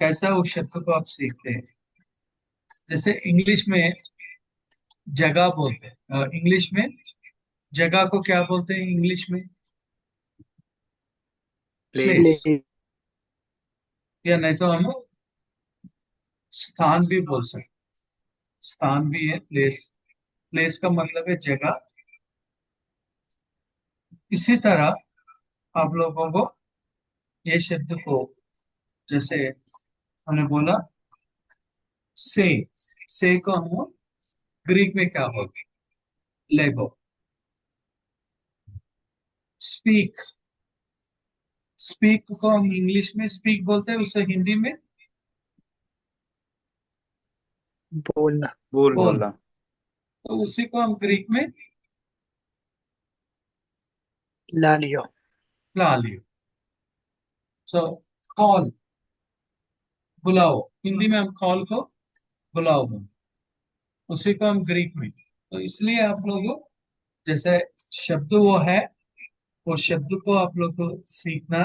कैसा उस शब्द को आप सीखते हैं, जैसे इंग्लिश में जगह बोलते हैं, इंग्लिश में जगह को क्या बोलते हैं इंग्लिश में? Place, play. या नहीं तो हम स्थान भी बोल सकते, स्थान भी है प्लेस, प्लेस का मतलब है जगह। इसी तरह आप लोगों को ये शब्द को, जैसे हमने बोला से को हम ग्रीक में क्या बोलते हैं? लेगो। स्पीक, स्पीक को हम इंग्लिश में स्पीक बोलते हैं, उसे हिंदी में बोलना. बोल। बोलना तो उसी को हम ग्रीक में Lalio. ला लियो। सो कॉल, बुलाओ, हिंदी में हम कॉल को बुलाओ बोलते, उसी को हम ग्रीक में। तो इसलिए आप लोगों, जैसे शब्द वो है, वो शब्द को आप लोग को सीखना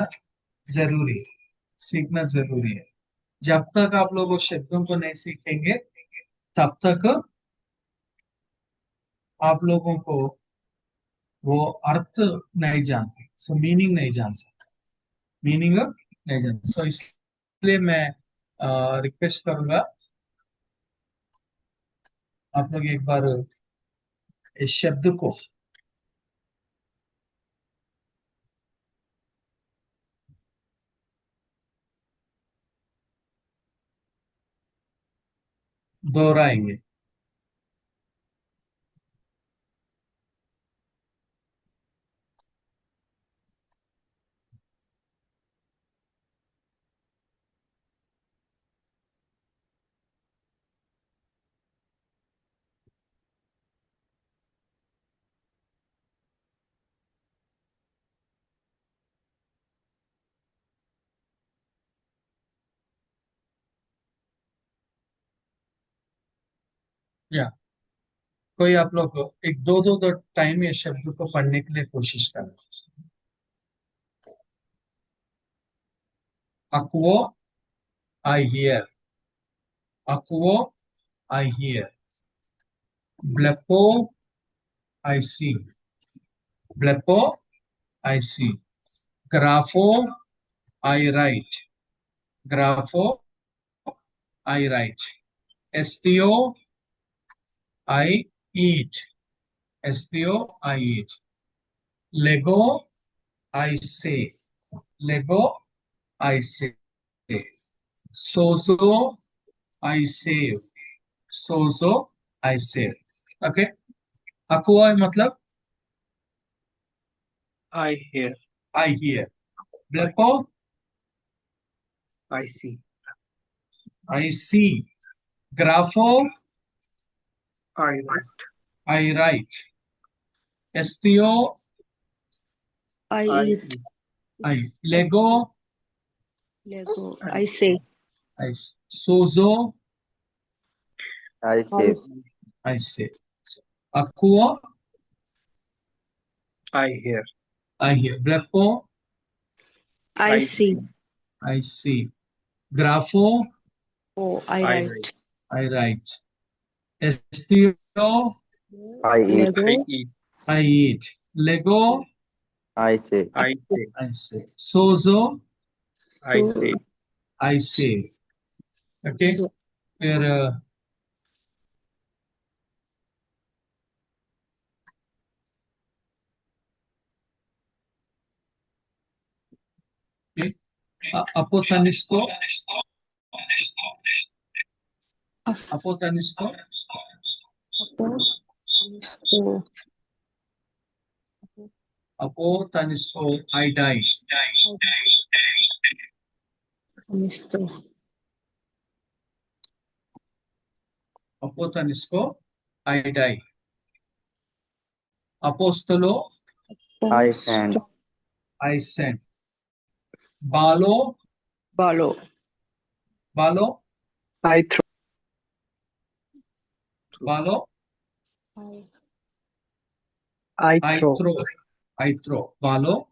जरूरी है, सीखना जरूरी है। जब तक आप लोग उस शब्दों को नहीं सीखेंगे तब तक आप लोगों को वो अर्थ नहीं जानते, सो मीनिंग नहीं जान सकते, मीनिंग नहीं जानते। सो इसलिए मैं रिक्वेस्ट करूंगा आप लोग एक बार इस शब्द को दोहराएंगे। या कोई आप लोग एक दो टाइम ये शब्द को पढ़ने के लिए कोशिश करें। अक्वो, आई हियर, अक्वो, आई हियर, ब्लेपो, आई सी, ब्लेपो, आई सी, ग्राफो, आई राइट, ग्राफो, आई राइट, एस्टियो, I eat, STO, I eat. Lego, I say. Lego, I say. Sozo, I save. Sozo, I save. Okay. Aqua मतलब I hear. I hear. Blepo, I see. I see. Grafo, I write. I write. STO, I I eat. eat. I. Lego, Lego. I say. I. Sozo, I I say. I say. Aqua, I hear. I hear. Blepo, I see. I see. Grafo, Oh, I I write. I write. STO, I eat. Lego. I eat. I eat. Lego, I say. I say. I say. Sozo, I say. I save. Okay. फिर Apotanisco, Apotanisco, So, Apotanisco, I die. Mr. Apotanisco, I die. Apostolo, I send. I send. Balo, Balo. Balo, I throw. Balo, I I throw. throw. I throw. Balo,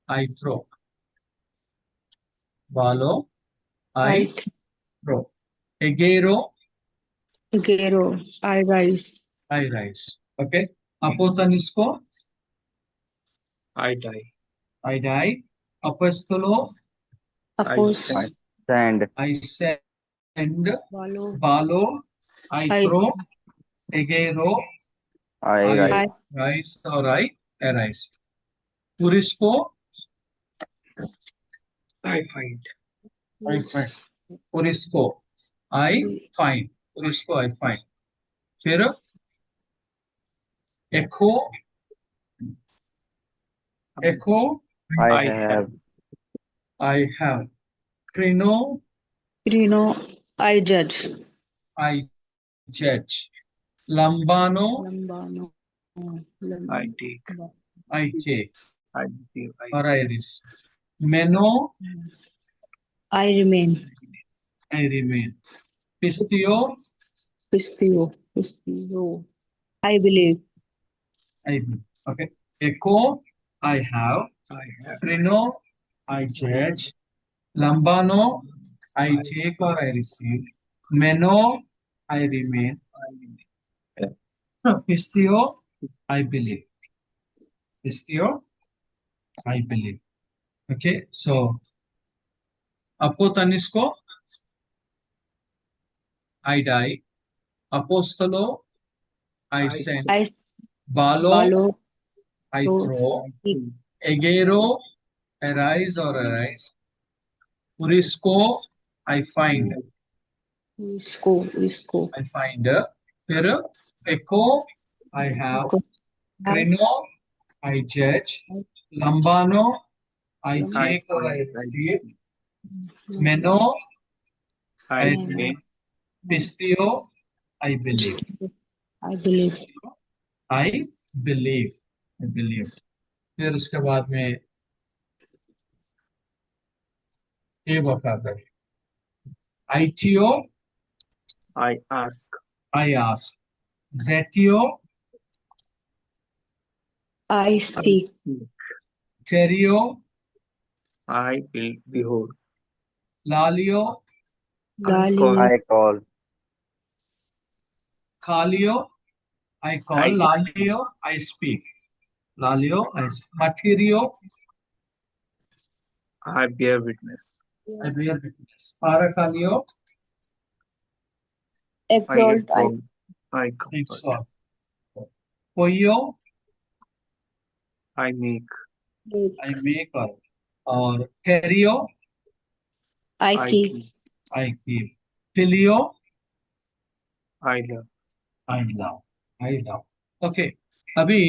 I throw. Balo, I throw. Egero, Gero. I rise. I rise. Okay. Apotanisco, I die. I die. Apostolo, Apos. send. Send. I send. Balo. Balo, I I throw. Egero, I I write. rise or I arise. Purisco, I find. I find. Purisco, I find. Purisco, I find. फिर echo, echo, I I have. I have. Crino, Crino. I judge. I judge. Lambano, Lambano. I take. I take. I receive. Or I receive. Meno, I remain. I remain. Pistio, Pistio. Pistio. I believe. I believe. Okay. Echo, I have. I have. Crino, I judge. Lambano, I take or I receive. Meno, I remain. Pistio, I believe. Pistio, I believe. Okay, so Apotanisco, I die. Apostolo, I send. I Balo, Balo. I So, throw. Egero, arise or arise. Purisco, I find. Isco. I find. फिर echo, I have. Crino, I judge. Lambano, I take or I receive. Meno, I remain. Pistio, I believe. I believe. I believe. I believe. फिर उसके बाद में ये vocabulary. ITO, I ask. I ask. Zetio, I seek. Terio, I will behold. Lalio, Lalio. I call. Calio, I call. Lalio, I speak. Lalio, I speak. Materio, I bear witness. I bear witness. Paracalio, I Exalt. I exalt. I comfort. exalt. पोयो, I make. I make, और कैरियो, I I keep. keep. I keep, फिलियो, I love. I love, I love. Okay, अभी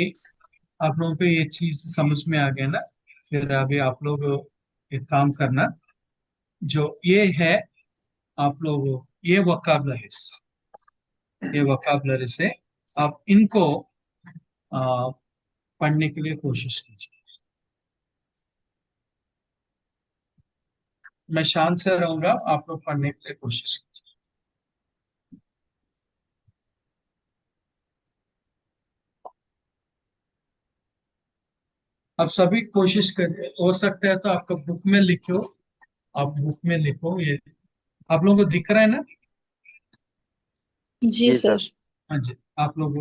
आप लोगों को ये चीज समझ में आ गया ना? फिर अभी आप लोग एक काम करना, जो ये है, आप लोग ये वोकाबलरीज, ये वोकाबलरी से आप इनको आ, पढ़ने के लिए कोशिश कीजिए। मैं शांत से रहूंगा, आप लोग पढ़ने के लिए कोशिश कीजिए। अब सभी कोशिश करिए, हो सकता है तो आपका बुक में लिखो, आप बुक में लिखो। ये आप लोगों को दिख रहा है ना? जी जी सर। सर। हाँ जी। आप लोग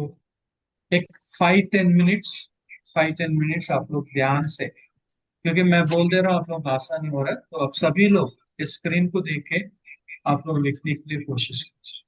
एक 5-10 मिनट्स, 5-10 मिनट्स आप लोग ध्यान से, क्योंकि मैं बोल दे रहा हूँ, आप लोग आसान नहीं हो रहा है, तो अब सभी लोग इस स्क्रीन को देखे आप लोग लिखने के लिए कोशिश कीजिए।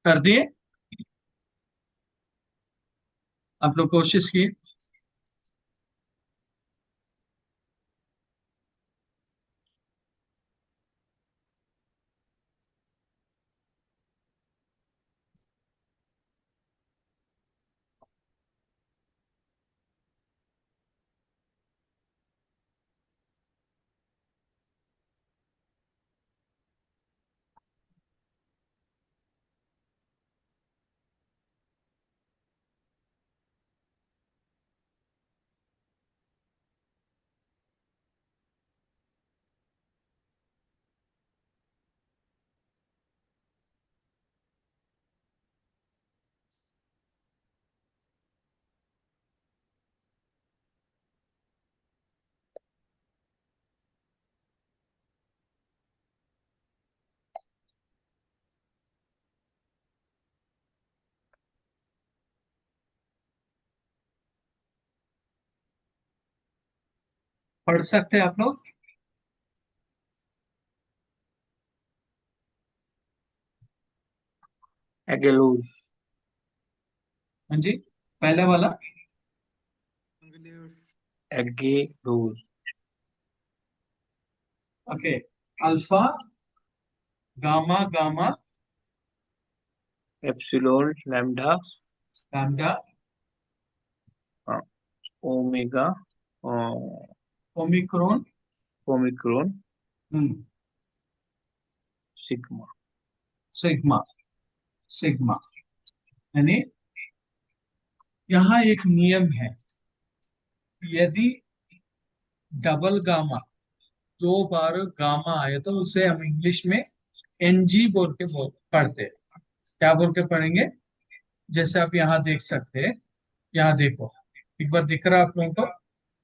कर दिए? आप लोग कोशिश किए? पढ़ सकते हैं आप लोग? एगेलोस, हाँ जी, पहला वाला एगेलोस, okay. Alpha, gamma, gamma, epsilon, lambda, lambda, हाँ, omega, omicron, omicron, hmm, sigma. Sigma, sigma. यानी यहाँ एक नियम है, यदि डबल गामा, दो बार गामा आए तो उसे हम इंग्लिश में एनजी बोल के पढ़ते हैं। क्या बोल के पढ़ेंगे? जैसे आप यहाँ देख सकते हैं, यहाँ देखो, एक बार दिख रहा है आप लोगों को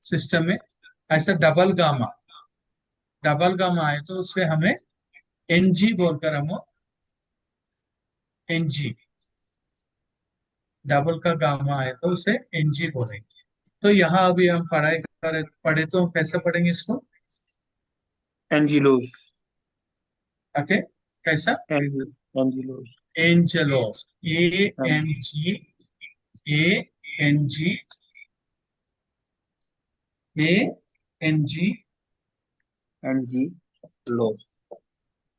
सिस्टम में, ऐसा डबल गामा आए तो उसे हमें एनजी बोलकर हम एनजी, डबल का गामा आए तो उसे एनजी बोलेंगे। तो यहाँ अभी हम पढ़े तो हम कैसे पढ़ेंगे इसको? एंजिलोस, ओके, कैसा? एंजिलोस, एंजेलोस, A N G, A N G, A N G, एंजिलोस,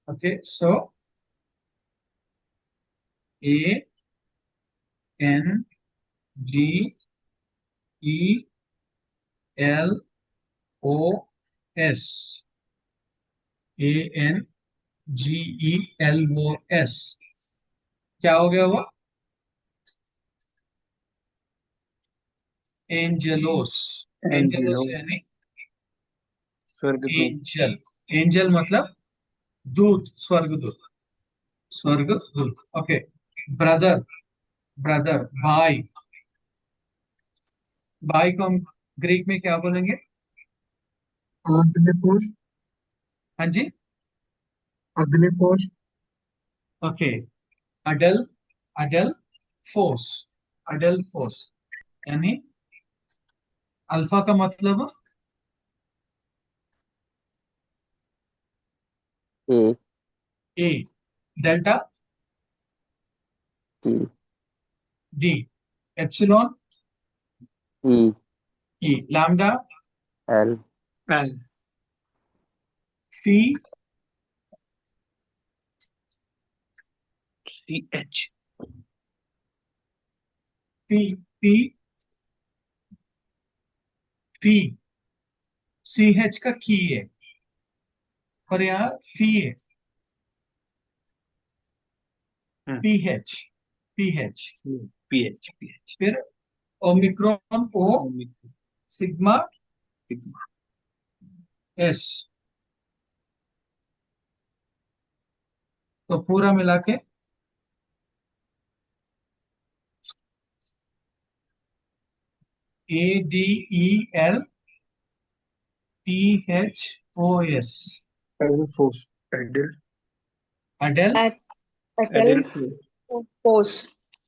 okay. So A N G E L O S, A N G E L O S, क्या हो गया वो? एंजेलोस, एंजेलोस एंजिलोस, यानी स्वर्गदूत, एंजल, एंजल मतलब दूत, स्वर्गदूत, स्वर्गदूत, ओके। ब्रदर, ब्रदर, भाई, भाई को हम ग्रीक में क्या बोलेंगे? Adelephos, हाँ जी, Adelephos, ओके। अडल, अडल फोर्स, अडल फोर्स यानी अल्फा का मतलब A A, delta T D, epsilon E E, lambda L L, C C H, P P P, C H का की है और यहाँ फी है, P H, P H. P H, फिर omicron O, sigma sigma, S, तो पूरा मिला के A D E L T H O S, एडल्फोस, एडल, अडल, Adelphos,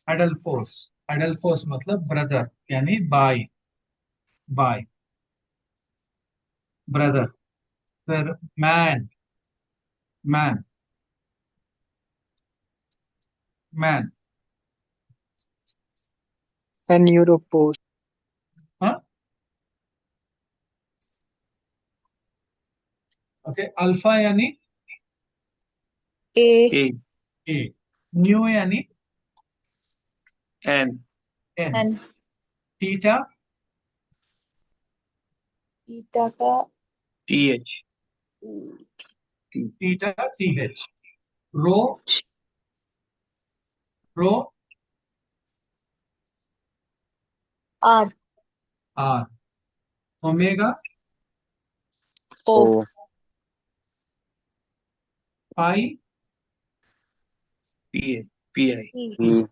अडल्फोस, अडल्फोस मतलब ब्रदर यानी भाई, भाई, ब्रदर। फिर man, man, man, and Europos, हाँ, ओके। अल्फा यानी A, ए, ए, न्यू यानी N, N, and theta Eta का T H, theta T H, rho, rho R, R, omega O, O pi P A, P I, P, P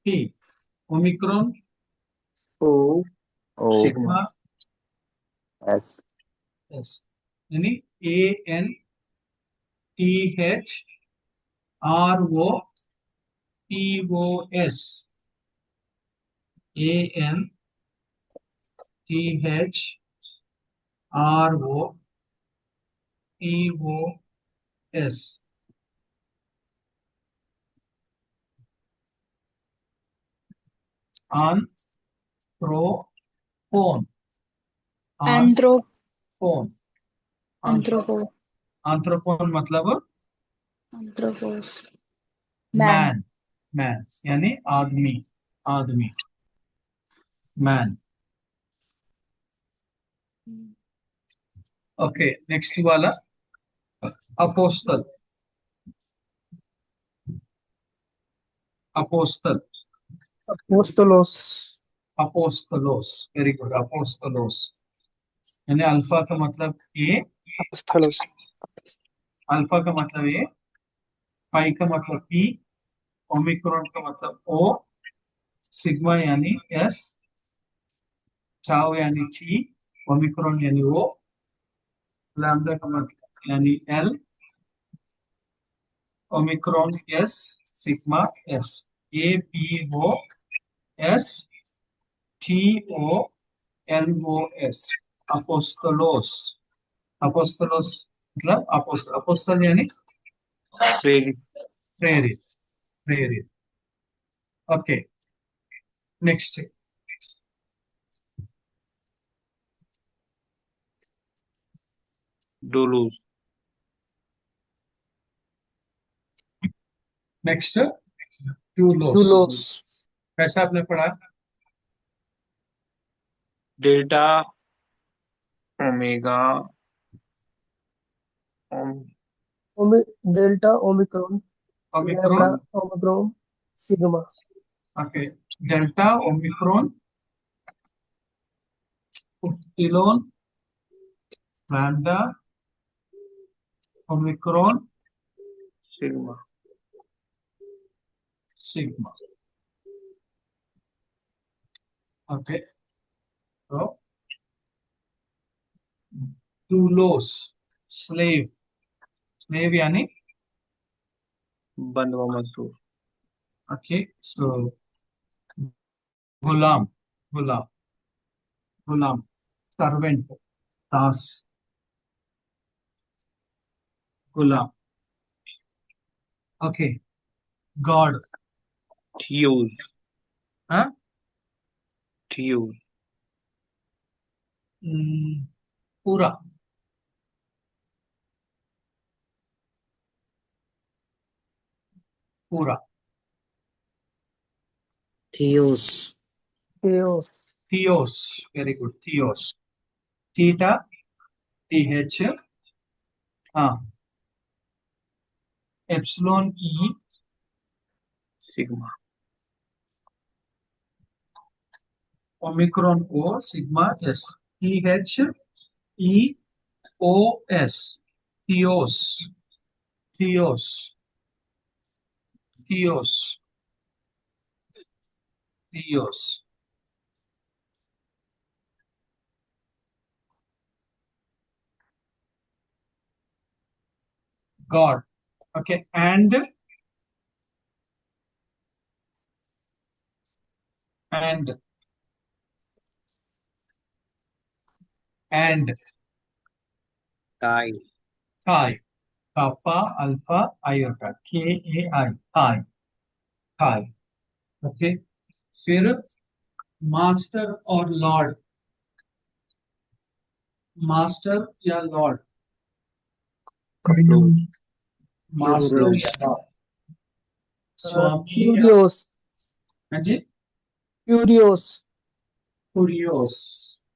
T, omicron O, O sigma, sigma S S, यानी A N T H R O T O S, A N T H ROEOS, आंथ्रोपोन, एंथ्रो आंथ्रोपोन, anthropo आंथ्रोपोन मतलब anthropos man man, man यानी आदमी, आदमी, man. Okay, next वाला अपोस्तल, अपोस्तल, Apostolos. अपोस्तलोस, very good, अपोस्तलोस यानी अल्फा का मतलब ए, Apostolos. अल्फा का मतलब ए, पाई का मतलब पी, ओमिक्रॉन का मतलब ओ, सिग्मा यानी एस, चाओ यानी टी, ओमिक्रॉन यानी ओ, लैम्डा का मतलब यानी L, omicron S, sigma S, A P O S T O L O S, अपोस्तलोस, अपोस्तलोस मतलब अपोस्तल यानी प्रेरित। प्रेरित, प्रेरित। ओके, नेक्स्ट डोलोस। नेक्स्ट ट्यूलोस, Doulos. कैसा आपने पढ़ा? Delta omega Delta Omicron. Omicron, Lambda Omicron. Sigma. Okay, delta omicron epsilon lambda omicron sigma. Sigma. Okay, तो डूलोस स्लेव, स्लेव यानी बंधुआ मजदूर। ओके, सो गुलाम, गुलाम, गुलाम, सर्वेंट, दास, गुलाम। ओके, गॉड, थियोस, हाँ, थियोस। पूरा, पूरा, थियोस, Theos. थियोस, वेरी गुड, थियोस, थीटा, टी एच, हाँ, epsilon E, sigma. Omicron O, sigma S, T H E O S, थियोस, थियोस, थियोस, थियोस। गॉड, ओके, एंड एंड काई, काई, कापा अल्फा आयोटा, के ए आई, काई, काई। ओके, फिर मास्टर और लॉर्ड, मास्टर या लॉर्ड, लोग। मास्टर क्यूरोस, या लॉर्ड, स्वामी या, Curios. हाँ जी, Curios. कुरियोस,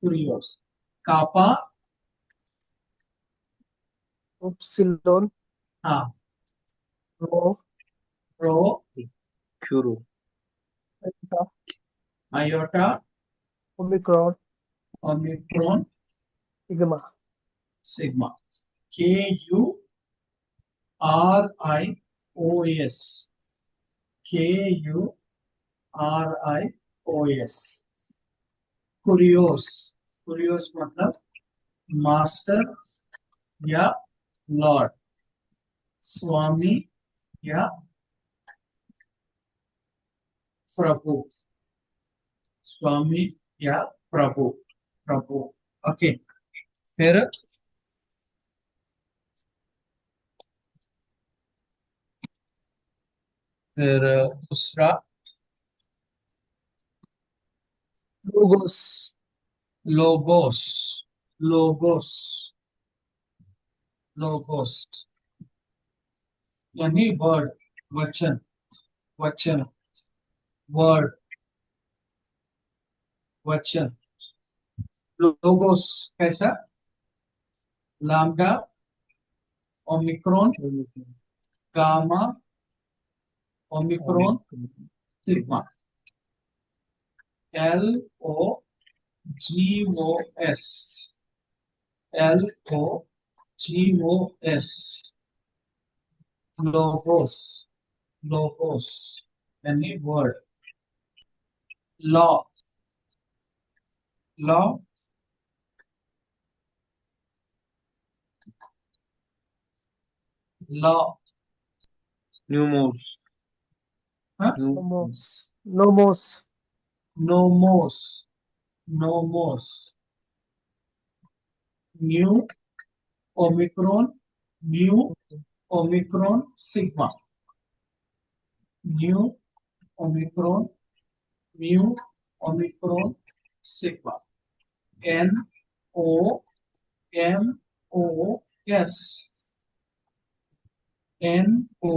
कुरियोस, कापा, Upsilon. हाँ, Rho. रो, क्यूरो। Delta. Iota, Omicron. Omicron, Sigma. Sigma, K U R I O S, K U R I O S, कुरियोस, कुरियोस मतलब मास्टर या लॉर्ड, स्वामी या प्रभु, स्वामी या प्रभु, प्रभु। ओके, फिर दूसरा logos, लोगोस, लोगोस, लोगोस यानी वर्ड, वचन, वचन, वर्ड, वचन। लोगोस कैसा? Lambda, omicron, gamma, omicron, sigma. L O G O S, L O G O S, लोगोस, लोगोस यानी वर्ड। लॉ, लॉ, लॉ, न्यूमोस, हाँ? nomos, nomos, नोमोस, नोमोस, nu, omicron, nu, omicron, sigma, nu, omicron, nu, omicron, sigma. N O M O S, N O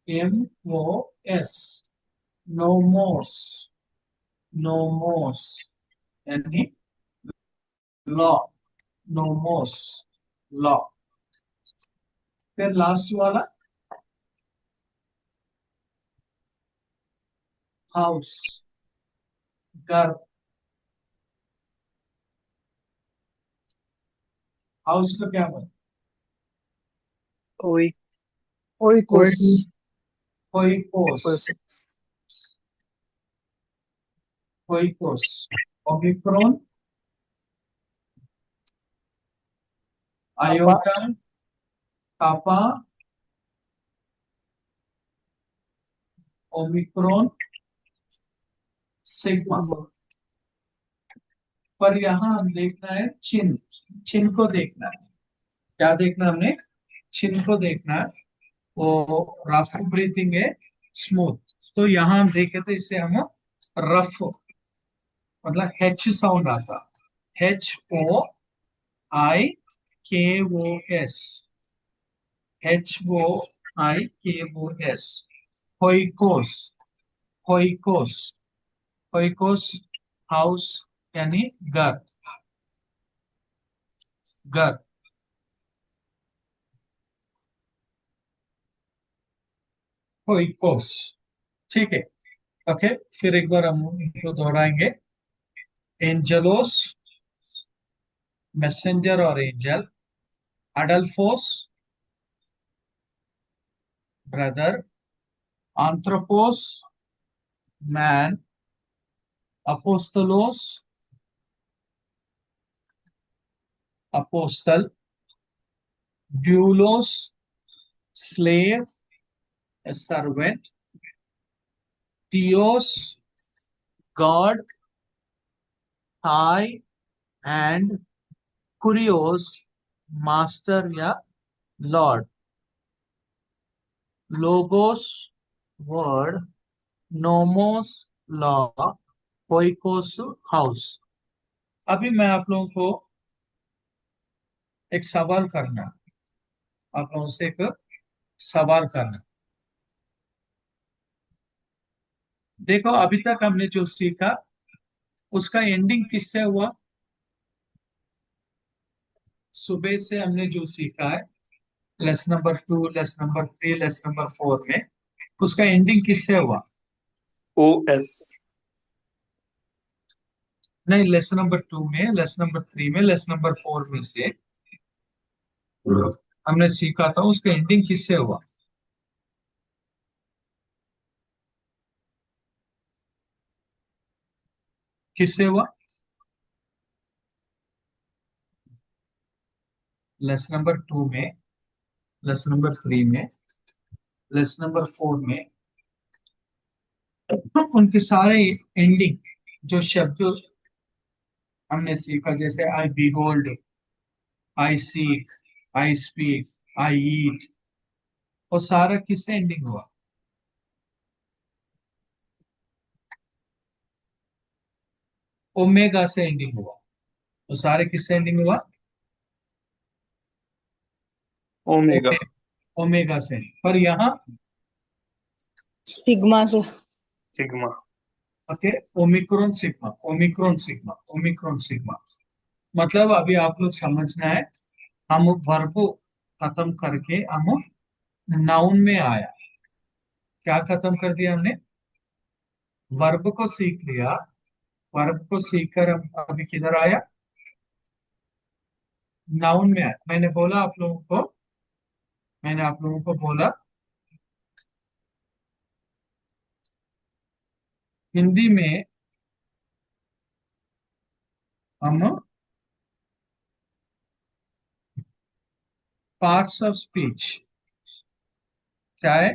M O S, नोमोस, नोमोस यानी लॉ, नोमोस, लॉ। फिर लास्ट वाला हाउस, घर। हाउस का क्या मतलब? oi, oikos, कोइकोस, oikos, कोइकोस, omicron, kappa, iota, kappa, omicron, sigma. sigma, पर यहाँ हम देखना है चिन्ह, चिन्ह को देखना है। क्या देखना है हमने? चिन्ह को देखना है। वो रफ ब्रीथिंग है, स्मूथ। तो यहाँ हम देखे थे, इसे हम रफ, मतलब एच साउंड आता, एच ओ आई के ओ एस, एच ओ आई के ओ एस। होइकोस, होइकोस, होइकोस हाउस यानी घर, घर। होइकोस, ठीक है। ओके, फिर एक बार हम इनको दोहराएंगे। एंजलोस, मैसेंजर और एंजल। अडल्फोस, brother. anthropos, man. Apostolos, apostle. Doulos, slave, a servant. Theos, God. Thai and Kurios, master या lord. Logos, word. Nomos, law. Oikos, house। अभी मैं आप लोगों को एक सवाल करना, आप लोगों से एक सवाल करना। देखो, अभी तक हमने जो सीखा उसका एंडिंग किससे हुआ? सुबह से हमने जो सीखा है lesson number 2, lesson number 3, lesson number 4 में, उसका एंडिंग किससे हुआ? ओ एस, नहीं, लेसन नंबर 2 में, लेसन नंबर 3 में, लेसन नंबर 4 में से हमने सीखा था, उसका एंडिंग किससे हुआ? किससे हुआ? लेसन नंबर 2 में, लेसन नंबर 3 में, लेसन नंबर 4 में, उनके सारे एंडिंग, जो शब्द हमने सीखा, जैसे I behold, I seek, I speak, I eat, और सारा किससे एंडिंग हुआ? ओमेगा से एंडिंग हुआ। तो सारे किससे एंडिंग हुआ? ओमेगा। ओमेगा से। पर यहाँ सिग्मा से। Sigma. Okay, Omicron sigma, Omicron sigma, Omicron sigma. मतलब अभी आप लोग समझना है, हम वर्ब खत्म करके हम नाउन में आया। क्या खत्म कर दिया हमने? वर्ब को सीख लिया। वर्ब को सीखकर हम अभी किधर आया? नाउन में आया। मैंने आप लोगों को बोला हिंदी में हम पार्ट्स ऑफ स्पीच क्या है?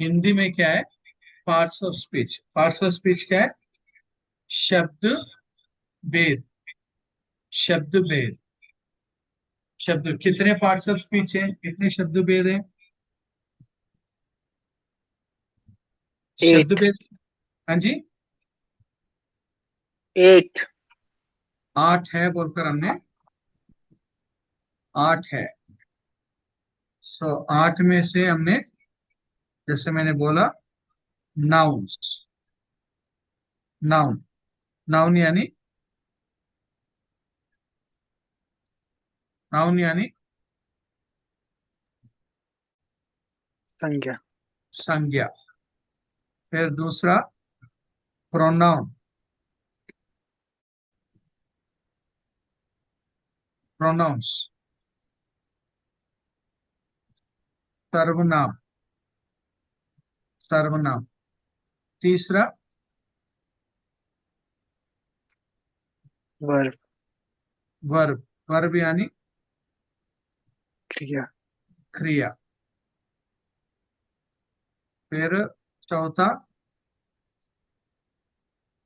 हिंदी में क्या है? Parts of speech. Parts of speech क्या है? शब्द भेद। शब्द भेद। शब्द कितने पार्ट्स ऑफ स्पीच है? कितने शब्द भेद है? शब्द 8। भेद। हाँ जी, 8। 8 है बोलकर हमने 8 है। सो 8 में से हमने, जैसे मैंने बोला, नाउन्स। नाउन। नाउन यानी, नाउन यानी संज्ञा। संज्ञा। फिर दूसरा प्रोनाउन। प्रोनाउंस, सर्वनाम। सर्वनाम। तीसरा वर्ब। वर्ब। वर्ब यानी क्रिया। क्रिया। फिर चौथा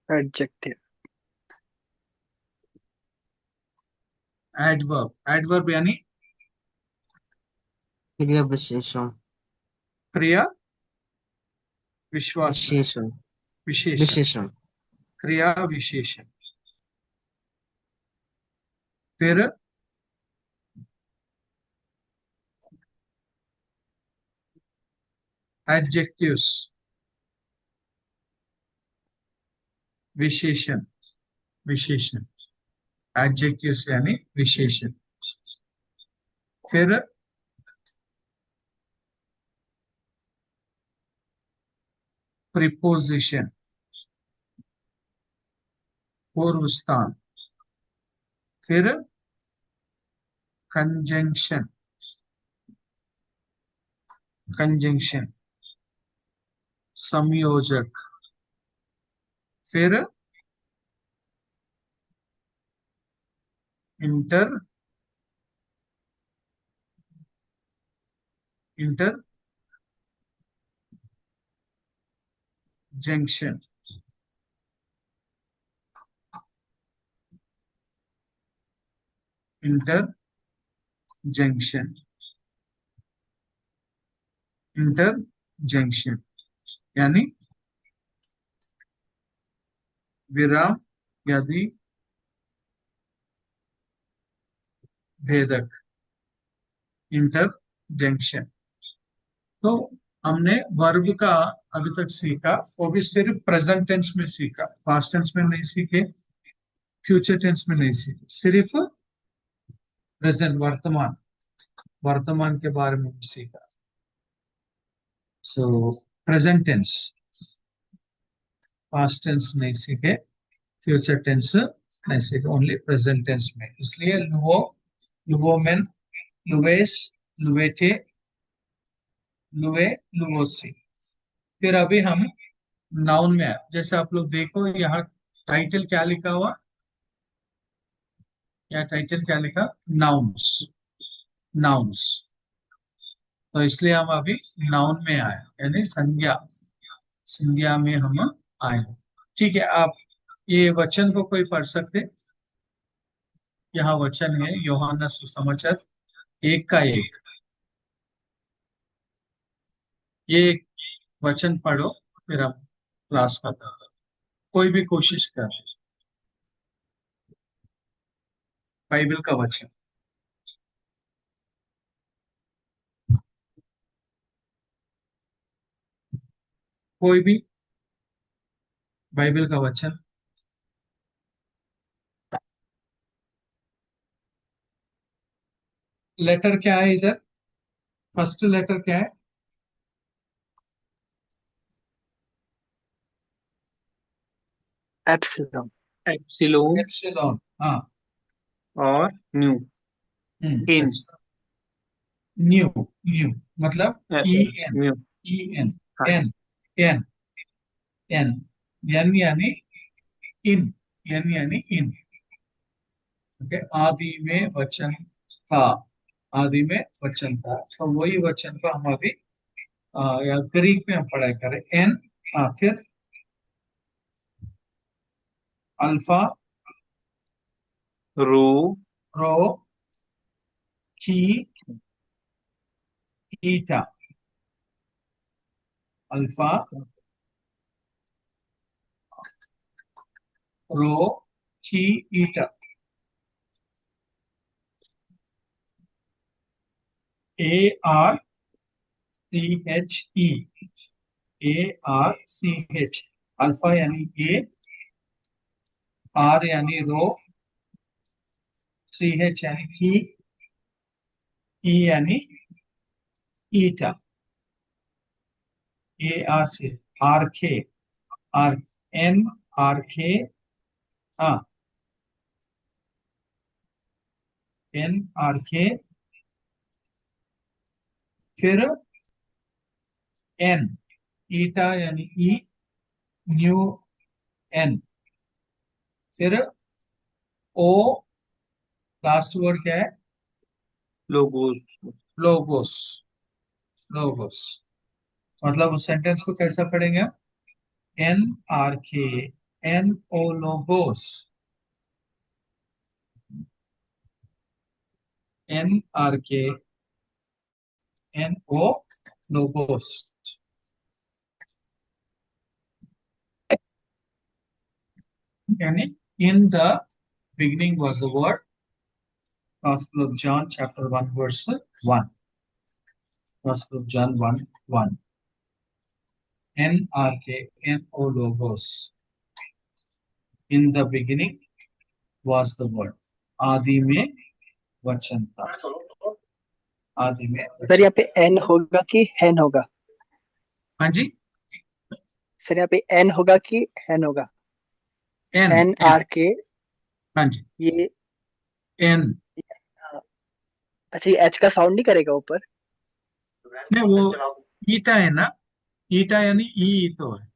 एडजेक्टिव। एडवर्ब। एडवर्ब यानी क्रिया विशेषण। क्रिया विश्वासन। विशेषण। विशेषण। विशेषण। क्रिया विशेषण। फिर एडजेक्टिव्स, विशेषण। विशेषण। एडजेक्टिव्स यानी विशेषण। फिर प्रीपोजिशन, पूर्व स्थान। फिर कंजंक्शन। कंजंक्शन, संयोजक। फिर इंटर इंटरजेक्शन। इंटरजेक्शन। इंटरजेक्शन यानी विराम यदि भेदक। इंटरजेक्शन। तो हमने वर्ब का अभी तक सीखा, वो भी सिर्फ प्रेजेंट टेंस में सीखा, पास्ट टेंस में नहीं सीखे, फ्यूचर टेंस में नहीं सीखे, सिर्फ प्रेजेंट, वर्तमान। वर्तमान के बारे में भी सीखा। So present tense, past tense नहीं सीखे, फ्यूचर टेंस नहीं सीखे, ओनली प्रेजेंट टेंस में। इसलिए लुवो, लुवोमेन, लुवेस, लुवेटे, लुवे, लुवोसी। फिर अभी हम नाउन में आए। जैसे आप लोग देखो यहाँ टाइटल क्या लिखा हुआ? या टाइटल क्या लिखा? नाउन्स। नाउन्स। तो इसलिए हम अभी नाउन में आए, यानी संज्ञा। संज्ञा में हम आए। ठीक है, आप ये वचन को कोई पढ़ सकते? यहाँ वचन है यूहन्ना सुसमाचार 1:1। ये एक वचन पढ़ो, फिर हम क्लास करते हैं। कोई भी कोशिश कर, बाइबल का वचन। कोई भी बाइबल का वचन। लेटर क्या है इधर? फर्स्ट लेटर क्या है? एप्सिलॉन। Epsilon epsilon. हाँ। और न्यू। इन। न्यू। न्यू मतलब E N. Nu. E N. हाँ। एन। एन। एन। एन यानी इन। एन यानी इन। ओके, आदि में वचन था। आदि में वचन था, तो वही वचन को हम अभी या ग्रीक में हम पढ़ाई करें। एन, फिर अल्फा, रो, रो, की, ईटा। अल्फा, रो, की, eta. A R C H E. A R C H. Alpha यानी ए, आर यानी रो, सी एच यानी की, ई यानी ईटा। ए आर सी, आर के, आर एन, आर के, हाँ, एन आर के, फिर एन, ईटा यानी ई, न्यू, एन, फिर ओ, लास्ट वर्ड क्या है? लोगोस। लोगोस। लोगोस मतलब उस सेंटेंस को कैसा पढ़ेंगे? एन आर के, एन ओ लोगोस। एन आर के, एन ओ लोगोस। यानी in the beginning was the word. Gospel of John chapter 1 verse 1. Gospel of John 1:1. N-R-K-N-O logos. In the beginning was the word. आदि में वचन था। आदि में सर यहाँ पे एन होगा कि हैन होगा? हाँ जी, सर यहाँ पे एन होगा कि हैन होगा? एन। एन आर के, हाँ जी, ये एन। अच्छा, ये एच का साउंड नहीं करेगा ऊपर? नहीं, वो ईटा है ना। ईटा यानी ई तो है।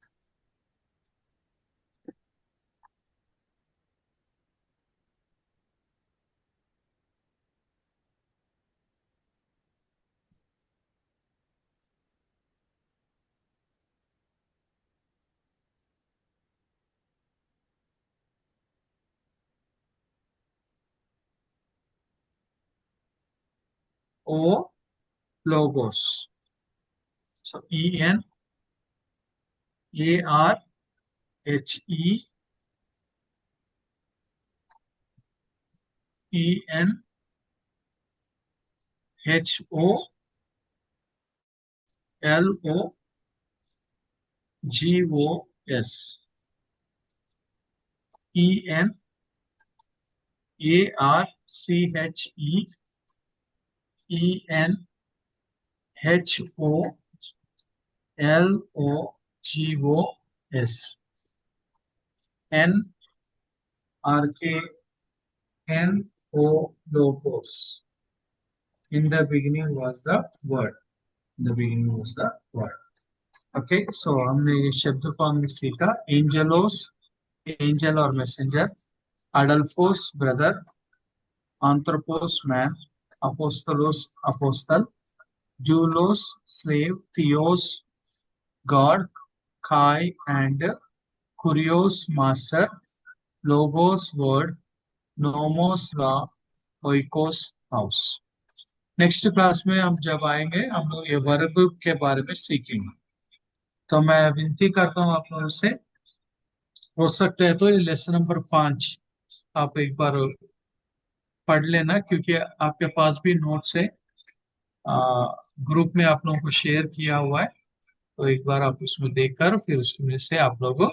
O logos. So E-N A-R-H-E E-N H-O-L-O-G-O-S. E-N A-R-C-H-E E-N H-O-L-O-G-O-S. N-R-K-N-O logos. In the beginning was the word. In the beginning was the word. Okay, so हमने ये शब्द को हमने सीखा। एंजेलोस, एंजल और मैसेंजर। अडल्फोस, brother. anthropos, man. Apostolos, apostle. doulos, slave. Theos, God. Kai and कुरियोस मास्टर, लोगोस वर्ड, नोमोस लॉ, ओइकोस हाउस। नेक्स्ट क्लास में हम जब आएंगे हम लोग ये वर्ब के बारे में सीखेंगे। तो मैं विनती करता हूँ आप लोगों से, हो सकता है तो ये लेसन नंबर 5 आप एक बार पढ़ लेना, क्योंकि आपके पास भी नोट्स है, ग्रुप में आप लोगों को शेयर किया हुआ है। तो एक बार आप उसमें देखकर फिर उसमें से आप लोग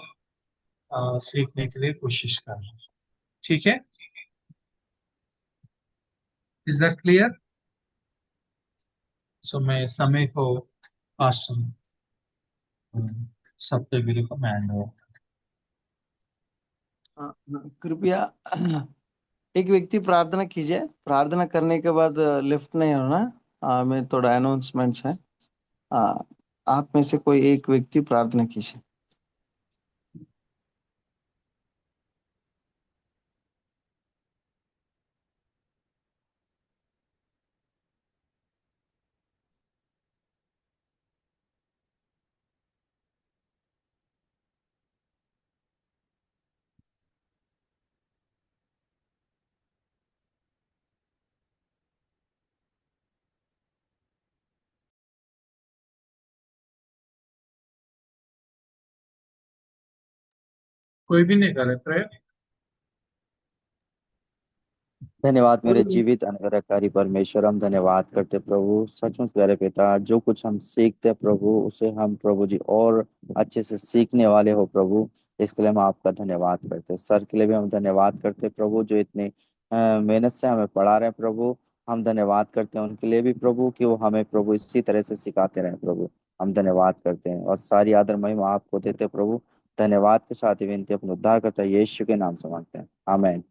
सीखने के लिए कोशिश करना। ठीक है? Is that clear? सो मैं समय को पास्टर सत्यगिरी को मैं हैंड ओवर। कृपया एक व्यक्ति प्रार्थना कीजिए। प्रार्थना करने के बाद लिफ्ट नहीं होना। मैं थोड़ा अनाउंसमेंट्स है। आप में से कोई एक व्यक्ति प्रार्थना कीजिए। कोई भी नहीं करे प्रेयर? धन्यवाद मेरे जीवित अनुग्रहकारी परमेश्वर, हम धन्यवाद करते प्रभु। सचमुच प्यारे पिता, जो कुछ हम सीखते प्रभु उसे हम प्रभु जी और अच्छे से सीखने वाले हो प्रभु। इसके लिए हम आपका धन्यवाद करते। सर के लिए भी हम धन्यवाद करते प्रभु, जो इतनी मेहनत से हमें पढ़ा रहे हैं प्रभु। हम धन्यवाद करते हैं उनके लिए भी प्रभु, कि वो हमें प्रभु इसी तरह से सिखाते रहे प्रभु। हम धन्यवाद करते हैं और सारी आदर महिमा आपको देते प्रभु। धन्यवाद के साथ ही विनती अपने उद्धार करता है यीशु के नाम से मांगते हैं, आमीन।